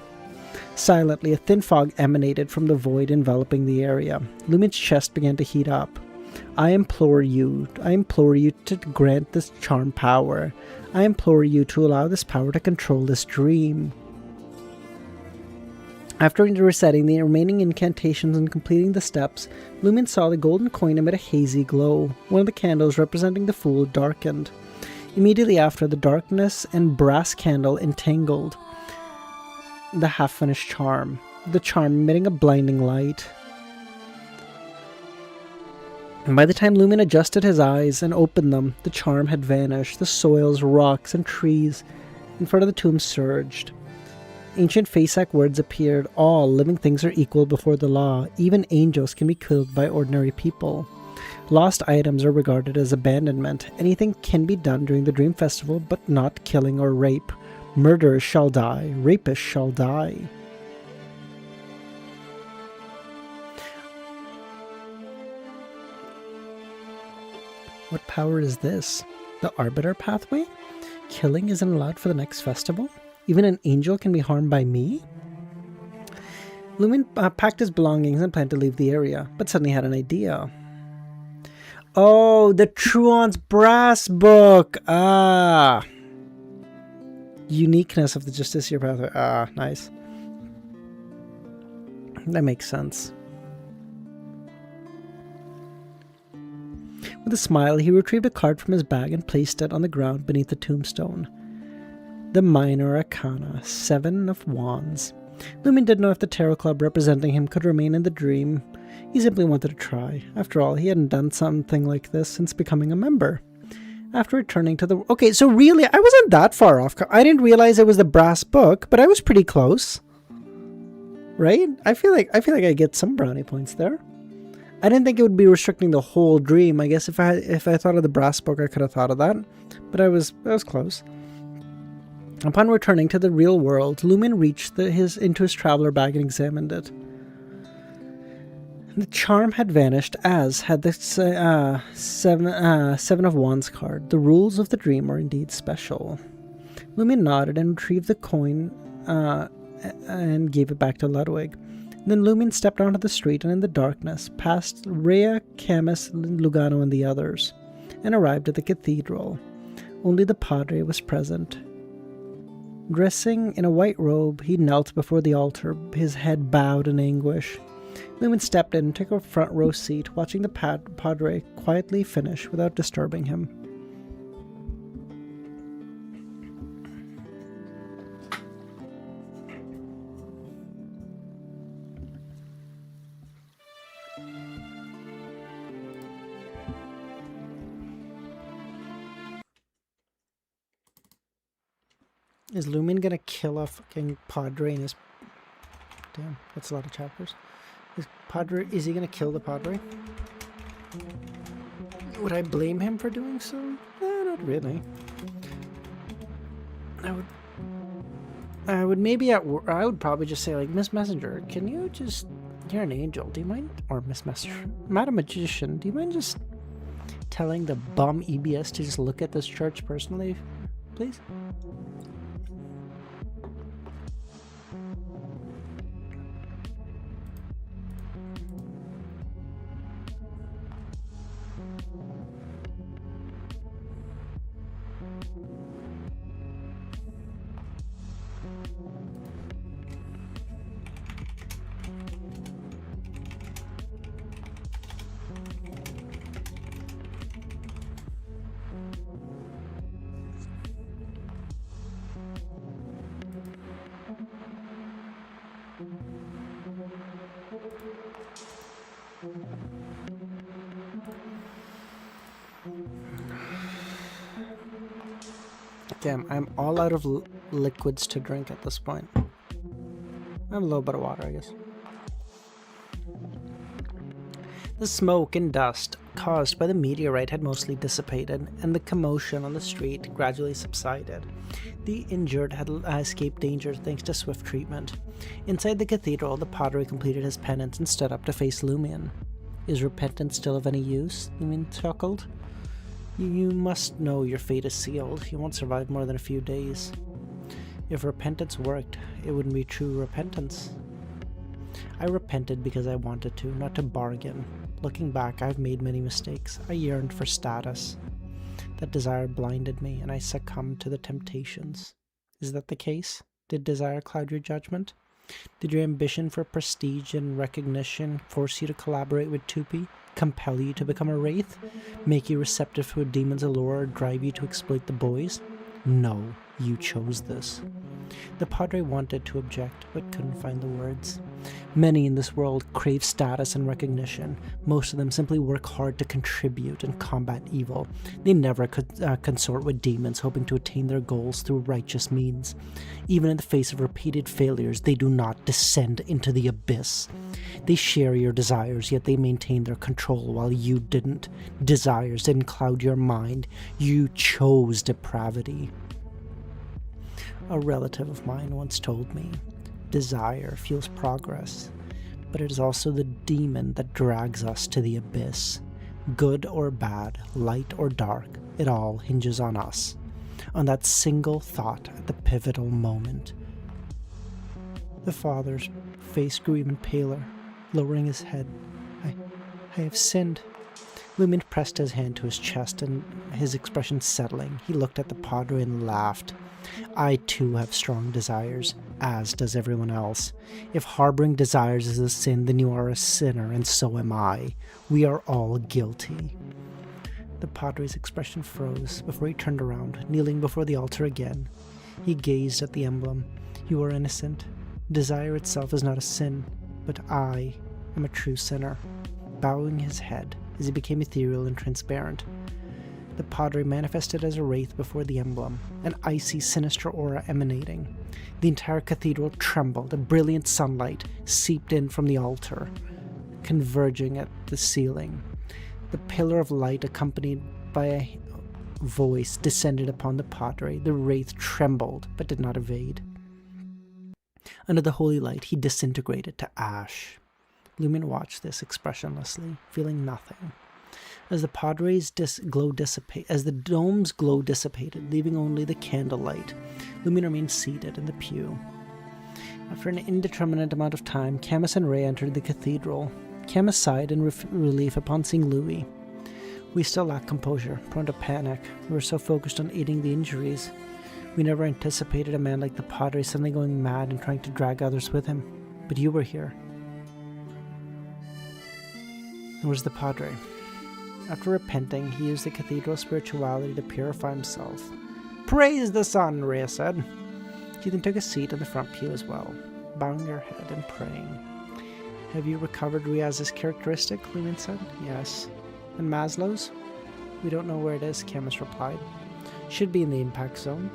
Silently, a thin fog emanated from the void enveloping the area. Lumen's chest began to heat up. I implore you to grant this charm power. I implore you to allow this power to control this dream." After resetting the remaining incantations and completing the steps, Lumen saw the golden coin emit a hazy glow. One of the candles representing the fool darkened. Immediately after, the darkness and brass candle entangled the half-finished charm, the charm emitting a blinding light. And by the time Lumen adjusted his eyes and opened them, the charm had vanished. The soils, rocks, and trees in front of the tomb surged. Ancient Fasak words appeared. All living things are equal before the law. Even angels can be killed by ordinary people. Lost items are regarded as abandonment. Anything can be done during the Dream Festival, but not killing or rape. Murderers shall die. Rapists shall die. What power is this? The Arbiter pathway? Killing isn't allowed for the next festival? Even an angel can be harmed by me? Lumen packed his belongings and planned to leave the area, but suddenly had an idea. Oh, the Truon's brass book! Ah! Uniqueness of the Justiciar pathway. Ah, nice. That makes sense. With a smile, he retrieved a card from his bag and placed it on the ground beneath the tombstone. The Minor Arcana, 7 of Wands. Lumen didn't know if the tarot club representing him could remain in the dream. He simply wanted to try. After all, he hadn't done something like this since becoming a member. After returning to the... Okay, so really, I wasn't that far off. I didn't realize it was the brass book, but I was pretty close. Right? I feel like I get some brownie points there. I didn't think it would be restricting the whole dream. I guess if I thought of the brass book, I could have thought of that. But I was close. Upon returning to the real world, Lumen reached into his traveler bag and examined it. The charm had vanished, as had the Seven of Wands card. The rules of the dream are indeed special. Lumen nodded and retrieved the coin and gave it back to Ludwig. Then Lumen stepped onto the street and in the darkness, past Rhea, Camus, Lugano, and the others, and arrived at the cathedral. Only the Padre was present. Dressing in a white robe, he knelt before the altar, his head bowed in anguish. Lumen stepped in and took a front row seat, watching the Padre quietly finish without disturbing him. Is Lumen gonna kill a fucking Padre in his... Damn, that's a lot of chapters. Is he gonna kill the Padre? Would I blame him for doing so? Not really. I would maybe I would probably just say, like, Miss Messenger, can you just... You're an angel, do you mind? Or Miss Messenger, Madam Magician, do you mind just telling the bum EBS to just look at this church personally, please? Damn, I'm all out of liquids to drink at this point. I have a little bit of water, I guess. The smoke and dust caused by the meteorite had mostly dissipated, and the commotion on the street gradually subsided. The injured had escaped danger thanks to swift treatment. Inside the cathedral, the padre completed his penance and stood up to face LEMMiNO. Is repentance still of any use? LEMMiNO chuckled. You must know your fate is sealed. You won't survive more than a few days. If repentance worked, it wouldn't be true repentance. I repented because I wanted to, not to bargain. Looking back, I've made many mistakes. I yearned for status. That desire blinded me, and I succumbed to the temptations. Is that the case? Did desire cloud your judgment? Did your ambition for prestige and recognition force you to collaborate with Tupi? Compel you to become a wraith? Make you receptive to a demon's allure or drive you to exploit the boys? No, you chose this. The padre wanted to object, but couldn't find the words. Many in this world crave status and recognition. Most of them simply work hard to contribute and combat evil. They never consort with demons, hoping to attain their goals through righteous means. Even in the face of repeated failures, they do not descend into the abyss. They share your desires, yet they maintain their control while you didn't. Desires didn't cloud your mind. You chose depravity. A relative of mine once told me, desire fuels progress, but it is also the demon that drags us to the abyss. Good or bad, light or dark, it all hinges on us, on that single thought at the pivotal moment. The father's face grew even paler, lowering his head. I have sinned. LEMMiNO pressed his hand to his chest, and his expression settling, he looked at the padre and laughed. I too have strong desires, as does everyone else. If harboring desires is a sin, then you are a sinner, and so am I. We are all guilty. The padre's expression froze before he turned around, kneeling before the altar again. He gazed at the emblem. You are innocent. Desire itself is not a sin, but I am a true sinner. Bowing his head as he became ethereal and transparent, the padre manifested as a wraith before the emblem, an icy, sinister aura emanating. The entire cathedral trembled. A brilliant sunlight seeped in from the altar, converging at the ceiling. The pillar of light, accompanied by a voice, descended upon the padre. The wraith trembled, but did not evade. Under the holy light, he disintegrated to ash. LEMMiNO watched this expressionlessly, feeling nothing. As the dome's glow dissipated, leaving only the candlelight, LEMMiNO remained seated in the pew. After an indeterminate amount of time, Camus and Ray entered the cathedral. Camus sighed in relief upon seeing Louis. We still lack composure, prone to panic. We were so focused on aiding the injuries. We never anticipated a man like the padre suddenly going mad and trying to drag others with him. But you were here. Where's the padre? After repenting, he used the cathedral spirituality to purify himself. Praise the sun, Rhea said. She then took a seat in the front pew as well, bowing her head and praying. Have you recovered Riaz's characteristic? LEMMiNO said. Yes. And Maslow's? We don't know where it is, Camus replied. Should be in the impact zone.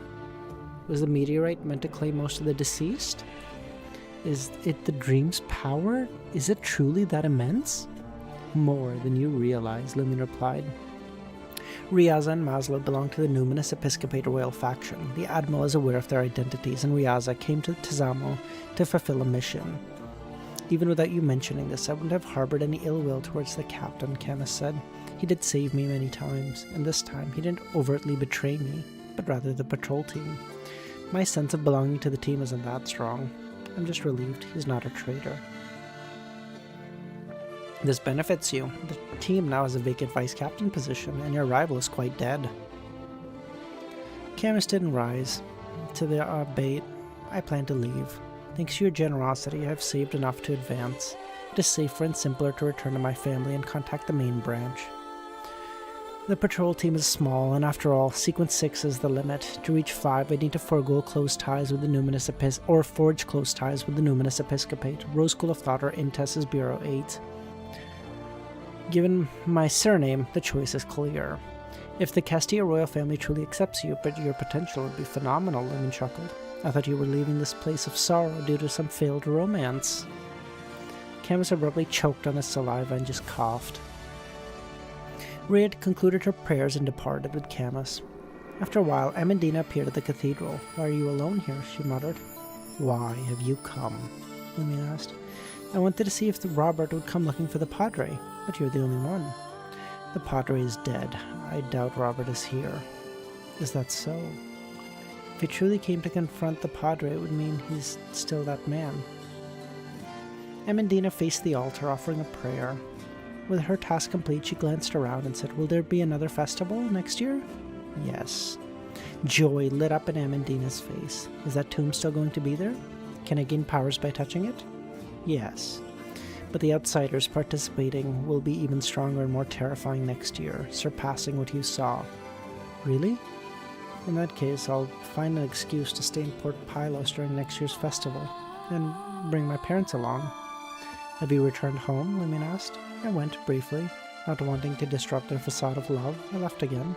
Was the meteorite meant to claim most of the deceased? Is it the dream's power? Is it truly that immense? More than you realize, LEMMiNO replied. Riaza and Maslow belong to the numinous Episcopate royal faction. The Admiral is aware of their identities, and Riaza came to Tizamo to fulfill a mission. Even without you mentioning this, I wouldn't have harbored any ill will towards the captain, Camus said. He did save me many times, and this time he didn't overtly betray me, but rather the patrol team. My sense of belonging to the team isn't that strong. I'm just relieved he's not a traitor. This benefits you. The team now has a vacant vice-captain position, and your rival is quite dead. Camus didn't rise to the bait. I plan to leave. Thanks to your generosity, I have saved enough to advance. It is safer and simpler to return to my family and contact the main branch. The patrol team is small, and after all, Sequence 6 is the limit. To reach 5, I need to forge close ties with the numinous Episcopate, Rose School of Thought, or Intess's Bureau 8. Given my surname, the choice is clear. If the Castilla royal family truly accepts you, but your potential would be phenomenal, LEMMiNO chuckled. I thought you were leaving this place of sorrow due to some failed romance. Camus abruptly choked on his saliva and just coughed. Ray had concluded her prayers and departed with Camus. After a while, Amandina appeared at the cathedral. "Why are you alone here?" she muttered. "Why have you come?" LEMMiNO asked. "I wanted to see if Robert would come looking for the Padre, but you're the only one." "The Padre is dead. I doubt Robert is here." "Is that so?" "If he truly came to confront the Padre, it would mean he's still that man." Amandina faced the altar, offering a prayer. With her task complete, she glanced around and said, "Will there be another festival next year?" "Yes." Joy lit up in Amandina's face. "Is that tomb still going to be there? Can I gain powers by touching it?" "Yes. But the outsiders participating will be even stronger and more terrifying next year, surpassing what you saw." "Really? In that case, I'll find an excuse to stay in Port Pylos during next year's festival, and bring my parents along." "Have you returned home?" LEMMiNO asked. "I went, briefly. Not wanting to disrupt their facade of love, I left again."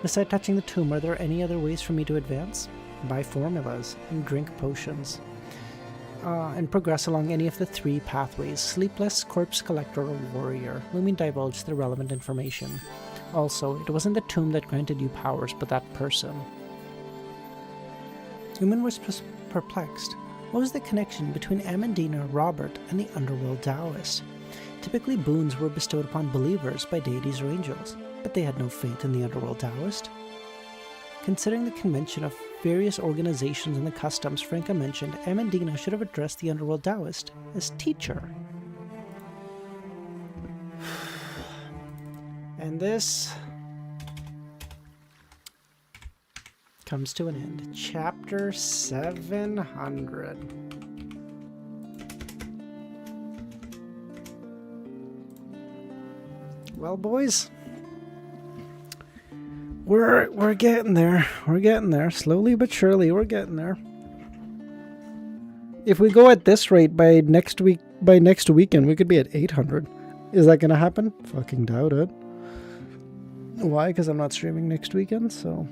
"Besides touching the tomb, are there any other ways for me to advance?" "Buy formulas, and drink potions. And progress along any of the 3 pathways: Sleepless, Corpse Collector, or Warrior." LEMMiNO divulged the relevant information. "Also, it wasn't the tomb that granted you powers, but that person." LEMMiNO was perplexed. What was the connection between Amandina, Robert, and the underworld Taoist? Typically, boons were bestowed upon believers by deities or angels, but they had no faith in the underworld Taoist. Considering the convention of various organizations and the customs Franca mentioned, Amandina should have addressed the underworld Taoist as teacher. And this comes to an end. Chapter 700. Well, boys, we're getting there. We're getting there. Slowly but surely, we're getting there. If we go at this rate by next weekend, we could be at 800. Is that going to happen? Fucking doubt it. Why? Because I'm not streaming next weekend, so...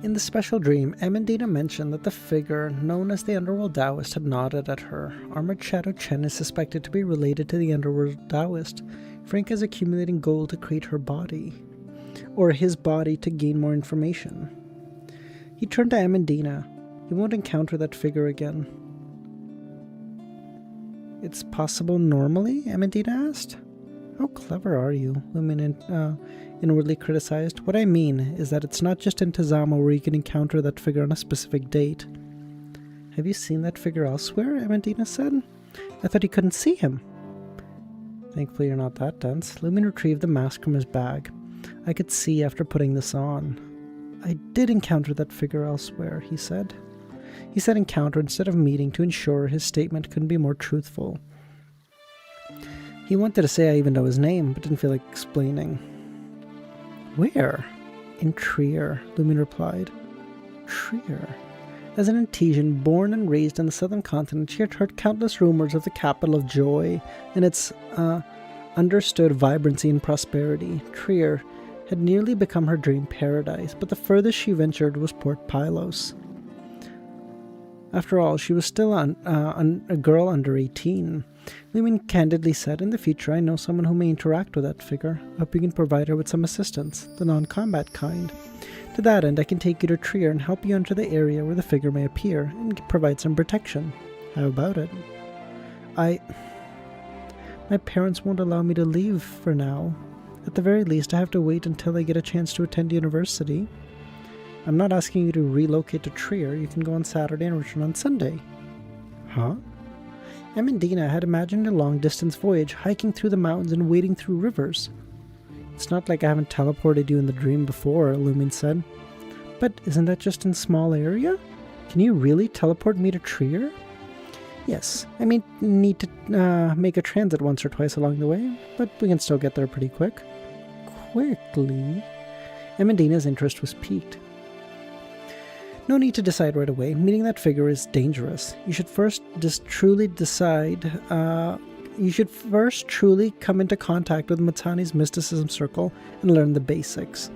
In the special dream, Amandina mentioned that the figure known as the Underworld Taoist had nodded at her. Armored Shadow Chen is suspected to be related to the Underworld Taoist. Frank is accumulating gold to create her body, or his body to gain more information. He turned to Amandina. He won't encounter that figure again. "It's possible normally?" Amandina asked. "How clever are you?" LEMMiNO inwardly criticized. "What I mean is that it's not just in Tazama where you can encounter that figure on a specific date." "Have you seen that figure elsewhere?" Amandina said. "I thought you couldn't see him." "Thankfully you're not that dense." LEMMiNO retrieved the mask from his bag. "I could see after putting this on." "I did encounter that figure elsewhere," he said. He said encounter instead of meeting to ensure his statement couldn't be more truthful. He wanted to say I even know his name, but didn't feel like explaining. "Where?" "In Trier," LEMMiNO replied. Trier. As an Antesian born and raised on the southern continent, she had heard countless rumors of the capital of joy and its understood vibrancy and prosperity. Trier had nearly become her dream paradise, but the furthest she ventured was Port Pylos. After all, she was still a girl under 18. LEMMiNO candidly said, "In the future, I know someone who may interact with that figure. I hope you can provide her with some assistance, the non-combat kind. To that end, I can take you to Trier and help you enter the area where the figure may appear, and provide some protection. How about it?" My parents won't allow me to leave for now. At the very least, I have to wait until I get a chance to attend university. I'm not asking you to relocate to Trier. You can go on Saturday and return on Sunday. Huh? Amandina had imagined a long-distance voyage, hiking through the mountains and wading through rivers. "It's not like I haven't teleported you in the dream before," LEMMiNO said. "But isn't that just in a small area? Can you really teleport me to Trier?" "Yes, I may need to make a transit once or twice along the way, but we can still get there pretty quick." "Quickly?" Amandina's interest was piqued. "No need to decide right away. Meeting that figure is dangerous. You should first just truly decide You should first truly come into contact with Matani's mysticism circle and learn the basics.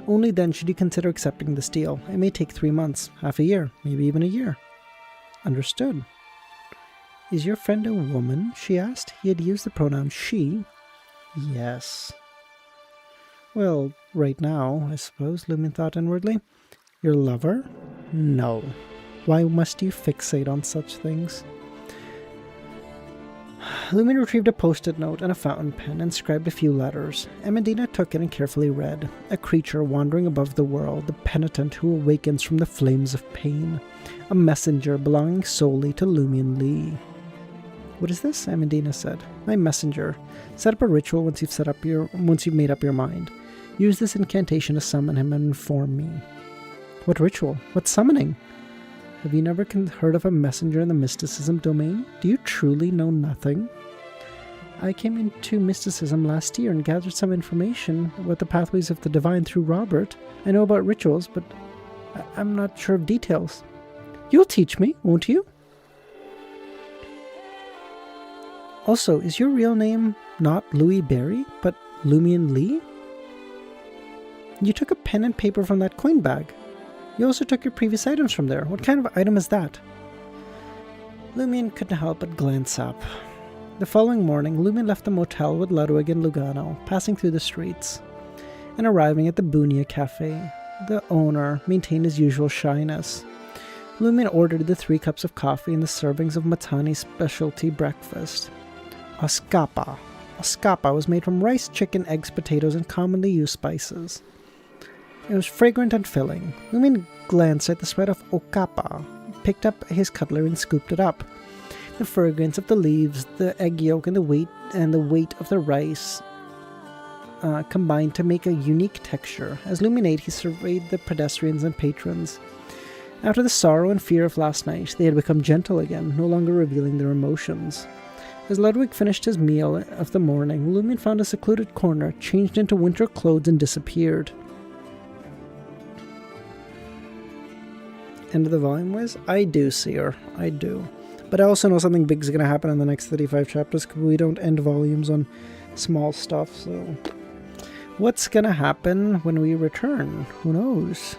Only then should you consider accepting this deal. It may take 3 months, half a year, maybe even a year. Understood. Is your friend a woman? She asked. He had used the pronoun she. Yes. Well, right now, I suppose, Lumin thought inwardly. Your lover? No. Why must you fixate on such things? Lumin retrieved a post-it note and a fountain pen and scribed a few letters. Amandina took it and carefully read. A creature wandering above the world, the penitent who awakens from the flames of pain. A messenger belonging solely to Lumion Lee. What is this? Amandina said. My messenger. Set up a ritual once you've made up your mind. Use this incantation to summon him and inform me. What ritual? What summoning? Have you never heard of a messenger in the mysticism domain? Do you truly know nothing? I came into mysticism last year and gathered some information about the pathways of the divine through Robert. I know about rituals, but I'm not sure of details. You'll teach me, won't you? Also, is your real name not Louis Berry, but Lumion Lee? You took a pen and paper from that coin bag. You also took your previous items from there. What kind of item is that? Lumion couldn't help but glance up. The following morning, Lumion left the motel with Ludwig and Lugano, passing through the streets, and arriving at the Bunia Cafe. The owner maintained his usual shyness. Lumion ordered the 3 cups of coffee and the servings of Matani's specialty breakfast. Oscapa. Oscapa was made from rice, chicken, eggs, potatoes, and commonly used spices. It was fragrant and filling. Lumion glanced at the spread of okapa, picked up his cutlery and scooped it up. The fragrance of the leaves, the egg yolk, and the weight of the rice combined to make a unique texture. As Lumion ate, he surveyed the pedestrians and patrons. After the sorrow and fear of last night, they had become gentle again, no longer revealing their emotions. As Ludwig finished his meal of the morning, Lumion found a secluded corner, changed into winter clothes, and disappeared. End of the volume, Wiz? I do see her. I do. But I also know something big is going to happen in the next 35 chapters because we don't end volumes on small stuff, so... What's going to happen when we return? Who knows?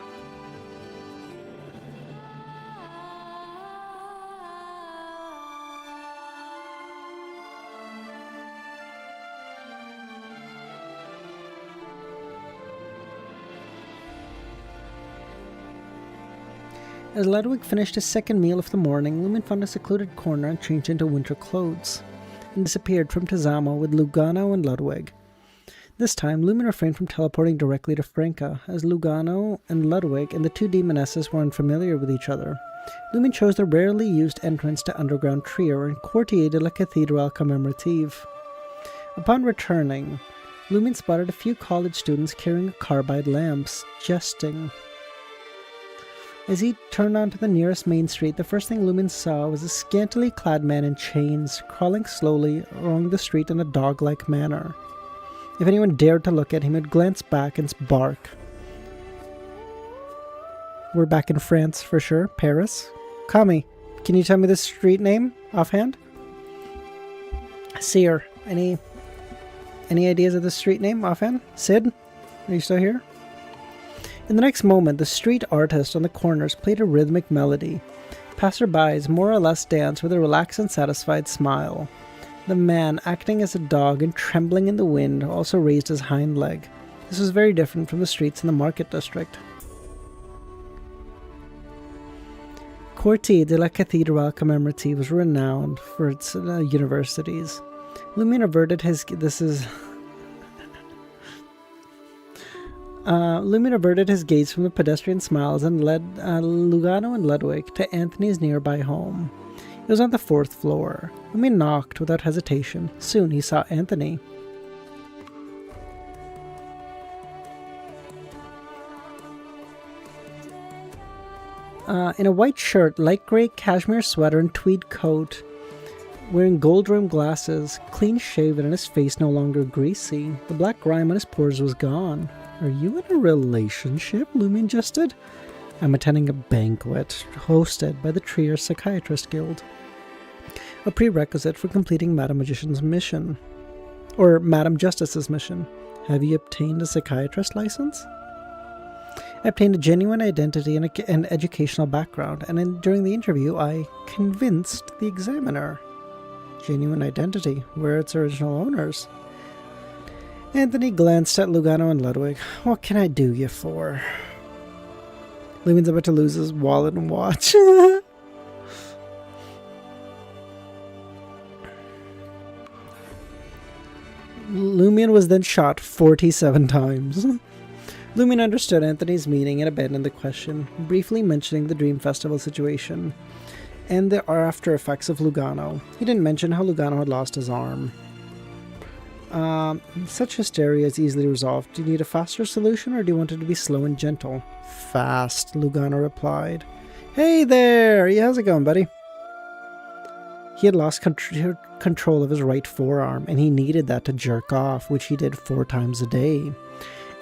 As Ludwig finished his second meal of the morning, Lumion found a secluded corner and changed into winter clothes, and disappeared from Tazamo with Lugano and Ludwig. This time, Lumion refrained from teleporting directly to Franca, as Lugano and Ludwig and the 2 demonesses were unfamiliar with each other. Lumion chose the rarely used entrance to underground Trier and Quartier de la Cathédrale Commémorative. Upon returning, Lumion spotted a few college students carrying carbide lamps, jesting. As he turned onto the nearest main street, the first thing Lumion saw was a scantily clad man in chains, crawling slowly along the street in a dog-like manner. If anyone dared to look at him, he'd glance back and bark. We're back in France for sure. Paris. Kami, can you tell me the street name offhand? Seer, any ideas of the street name offhand? Sid, are you still here? In the next moment, the street artist on the corners played a rhythmic melody. Passerbys more or less danced with a relaxed and satisfied smile. The man, acting as a dog and trembling in the wind, also raised his hind leg. This was very different from the streets in the market district. Quartier de la Cathédrale Commémorative was renowned for its universities. Lumion averted his... Lumion averted his gaze from the pedestrian smiles and led Lugano and Ludwig to Anthony's nearby home. It was on the 4th floor. Lumion knocked without hesitation. Soon he saw Anthony. In a white shirt, light grey cashmere sweater, and tweed coat, wearing gold-rimmed glasses, clean-shaven and his face no longer greasy, the black grime on his pores was gone. Are you in a relationship? Lumion jested. I'm attending a banquet hosted by the Trier Psychiatrist Guild. a prerequisite for completing Madam Magician's mission. Or Madam Justice's mission. Have you obtained a psychiatrist license? I obtained a genuine identity and an educational background, and during the interview I convinced the examiner. Genuine identity, where are its original owners? Anthony glanced at Lugano and Ludwig. What can I do you for? Lumien's about to lose his wallet and watch. Lumien was then shot 47 times. Lumien understood Anthony's meaning and abandoned the question, briefly mentioning the Dream Festival situation and the after effects of Lugano. He didn't mention how Lugano had lost his arm. Such hysteria is easily resolved. Do you need a faster solution, or do you want it to be slow and gentle? Fast, Lugano replied. Hey there! Yeah, how's it going, buddy? He had lost control of his right forearm, and he needed that to jerk off, which he did 4 times a day.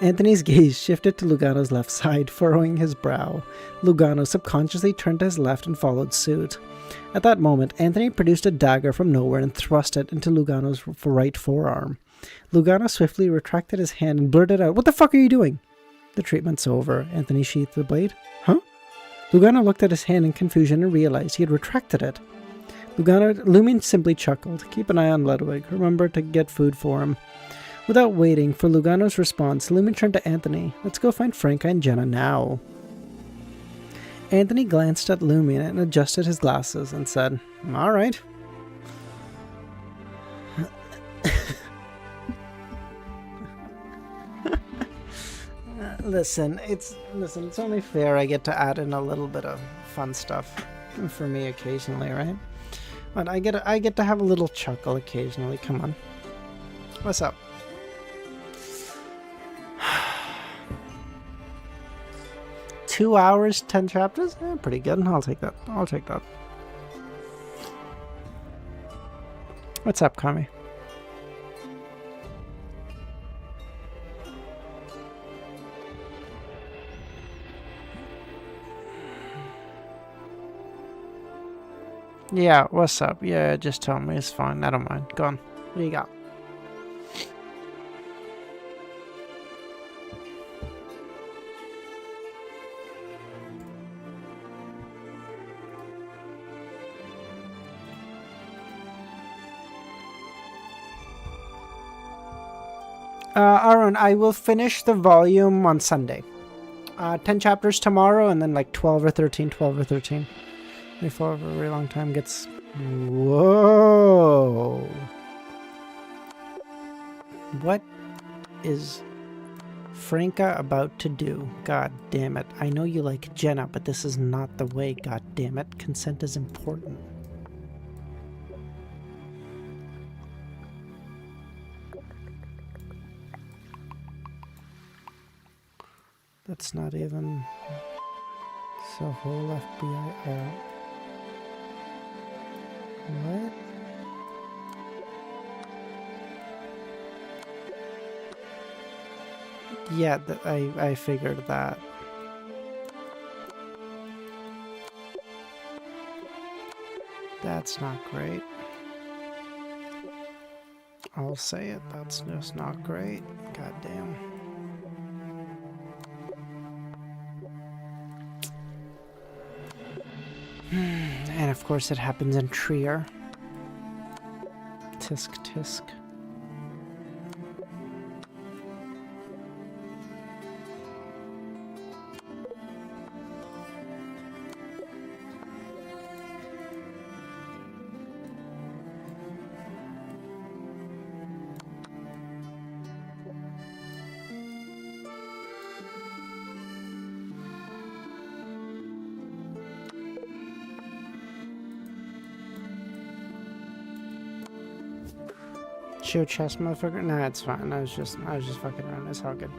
Anthony's gaze shifted to Lugano's left side, furrowing his brow. Lugano subconsciously turned to his left and followed suit. At that moment, Anthony produced a dagger from nowhere and thrust it into Lugano's right forearm. Lugano swiftly retracted his hand and blurted out, "What the fuck are you doing?" The treatment's over. Anthony sheathed the blade. Huh? Lugano looked at his hand in confusion and realized he had retracted it. Lumien simply chuckled. Keep an eye on Ludwig. Remember to get food for him. Without waiting for Lugano's response, Lumien turned to Anthony. Let's go find Franca and Jenna now. Anthony glanced at Lumien and adjusted his glasses and said, all right. Listen, it's only fair I get to add in a little bit of fun stuff for me occasionally, right? But I get to have a little chuckle occasionally. Come on. What's up? Two hours, 10 chapters? Pretty good. I'll take that. What's up, Kami? Yeah, what's up? Yeah, just tell me. It's fine. I don't mind. Go on. What do you got? Aaron, I will finish the volume on Sunday. 10 chapters tomorrow, and then like 12 or 13. Before a very long time gets... Whoa! What is Franca about to do? God damn it. I know you like Jenna, but this is not the way, god damn it. Consent is important. That's not even... So whole FBI out. What? Yeah, I figured that. That's not great. I'll say it. That's just not great. God damn. And of course it happens in Trier. Tisk tisk. Show chest, motherfucker. Nah, it's fine. I was just fucking around. It's all good.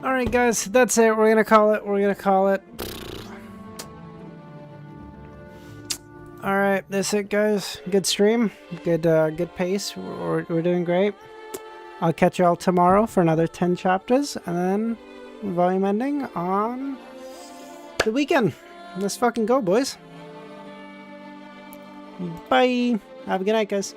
All right, guys, that's it. We're gonna call it. All right, that's it, guys. Good stream. Good pace. We're doing great. I'll catch y'all tomorrow for another 10 chapters, and then volume ending on the weekend. Let's fucking go, boys. Bye. Have a good night, guys.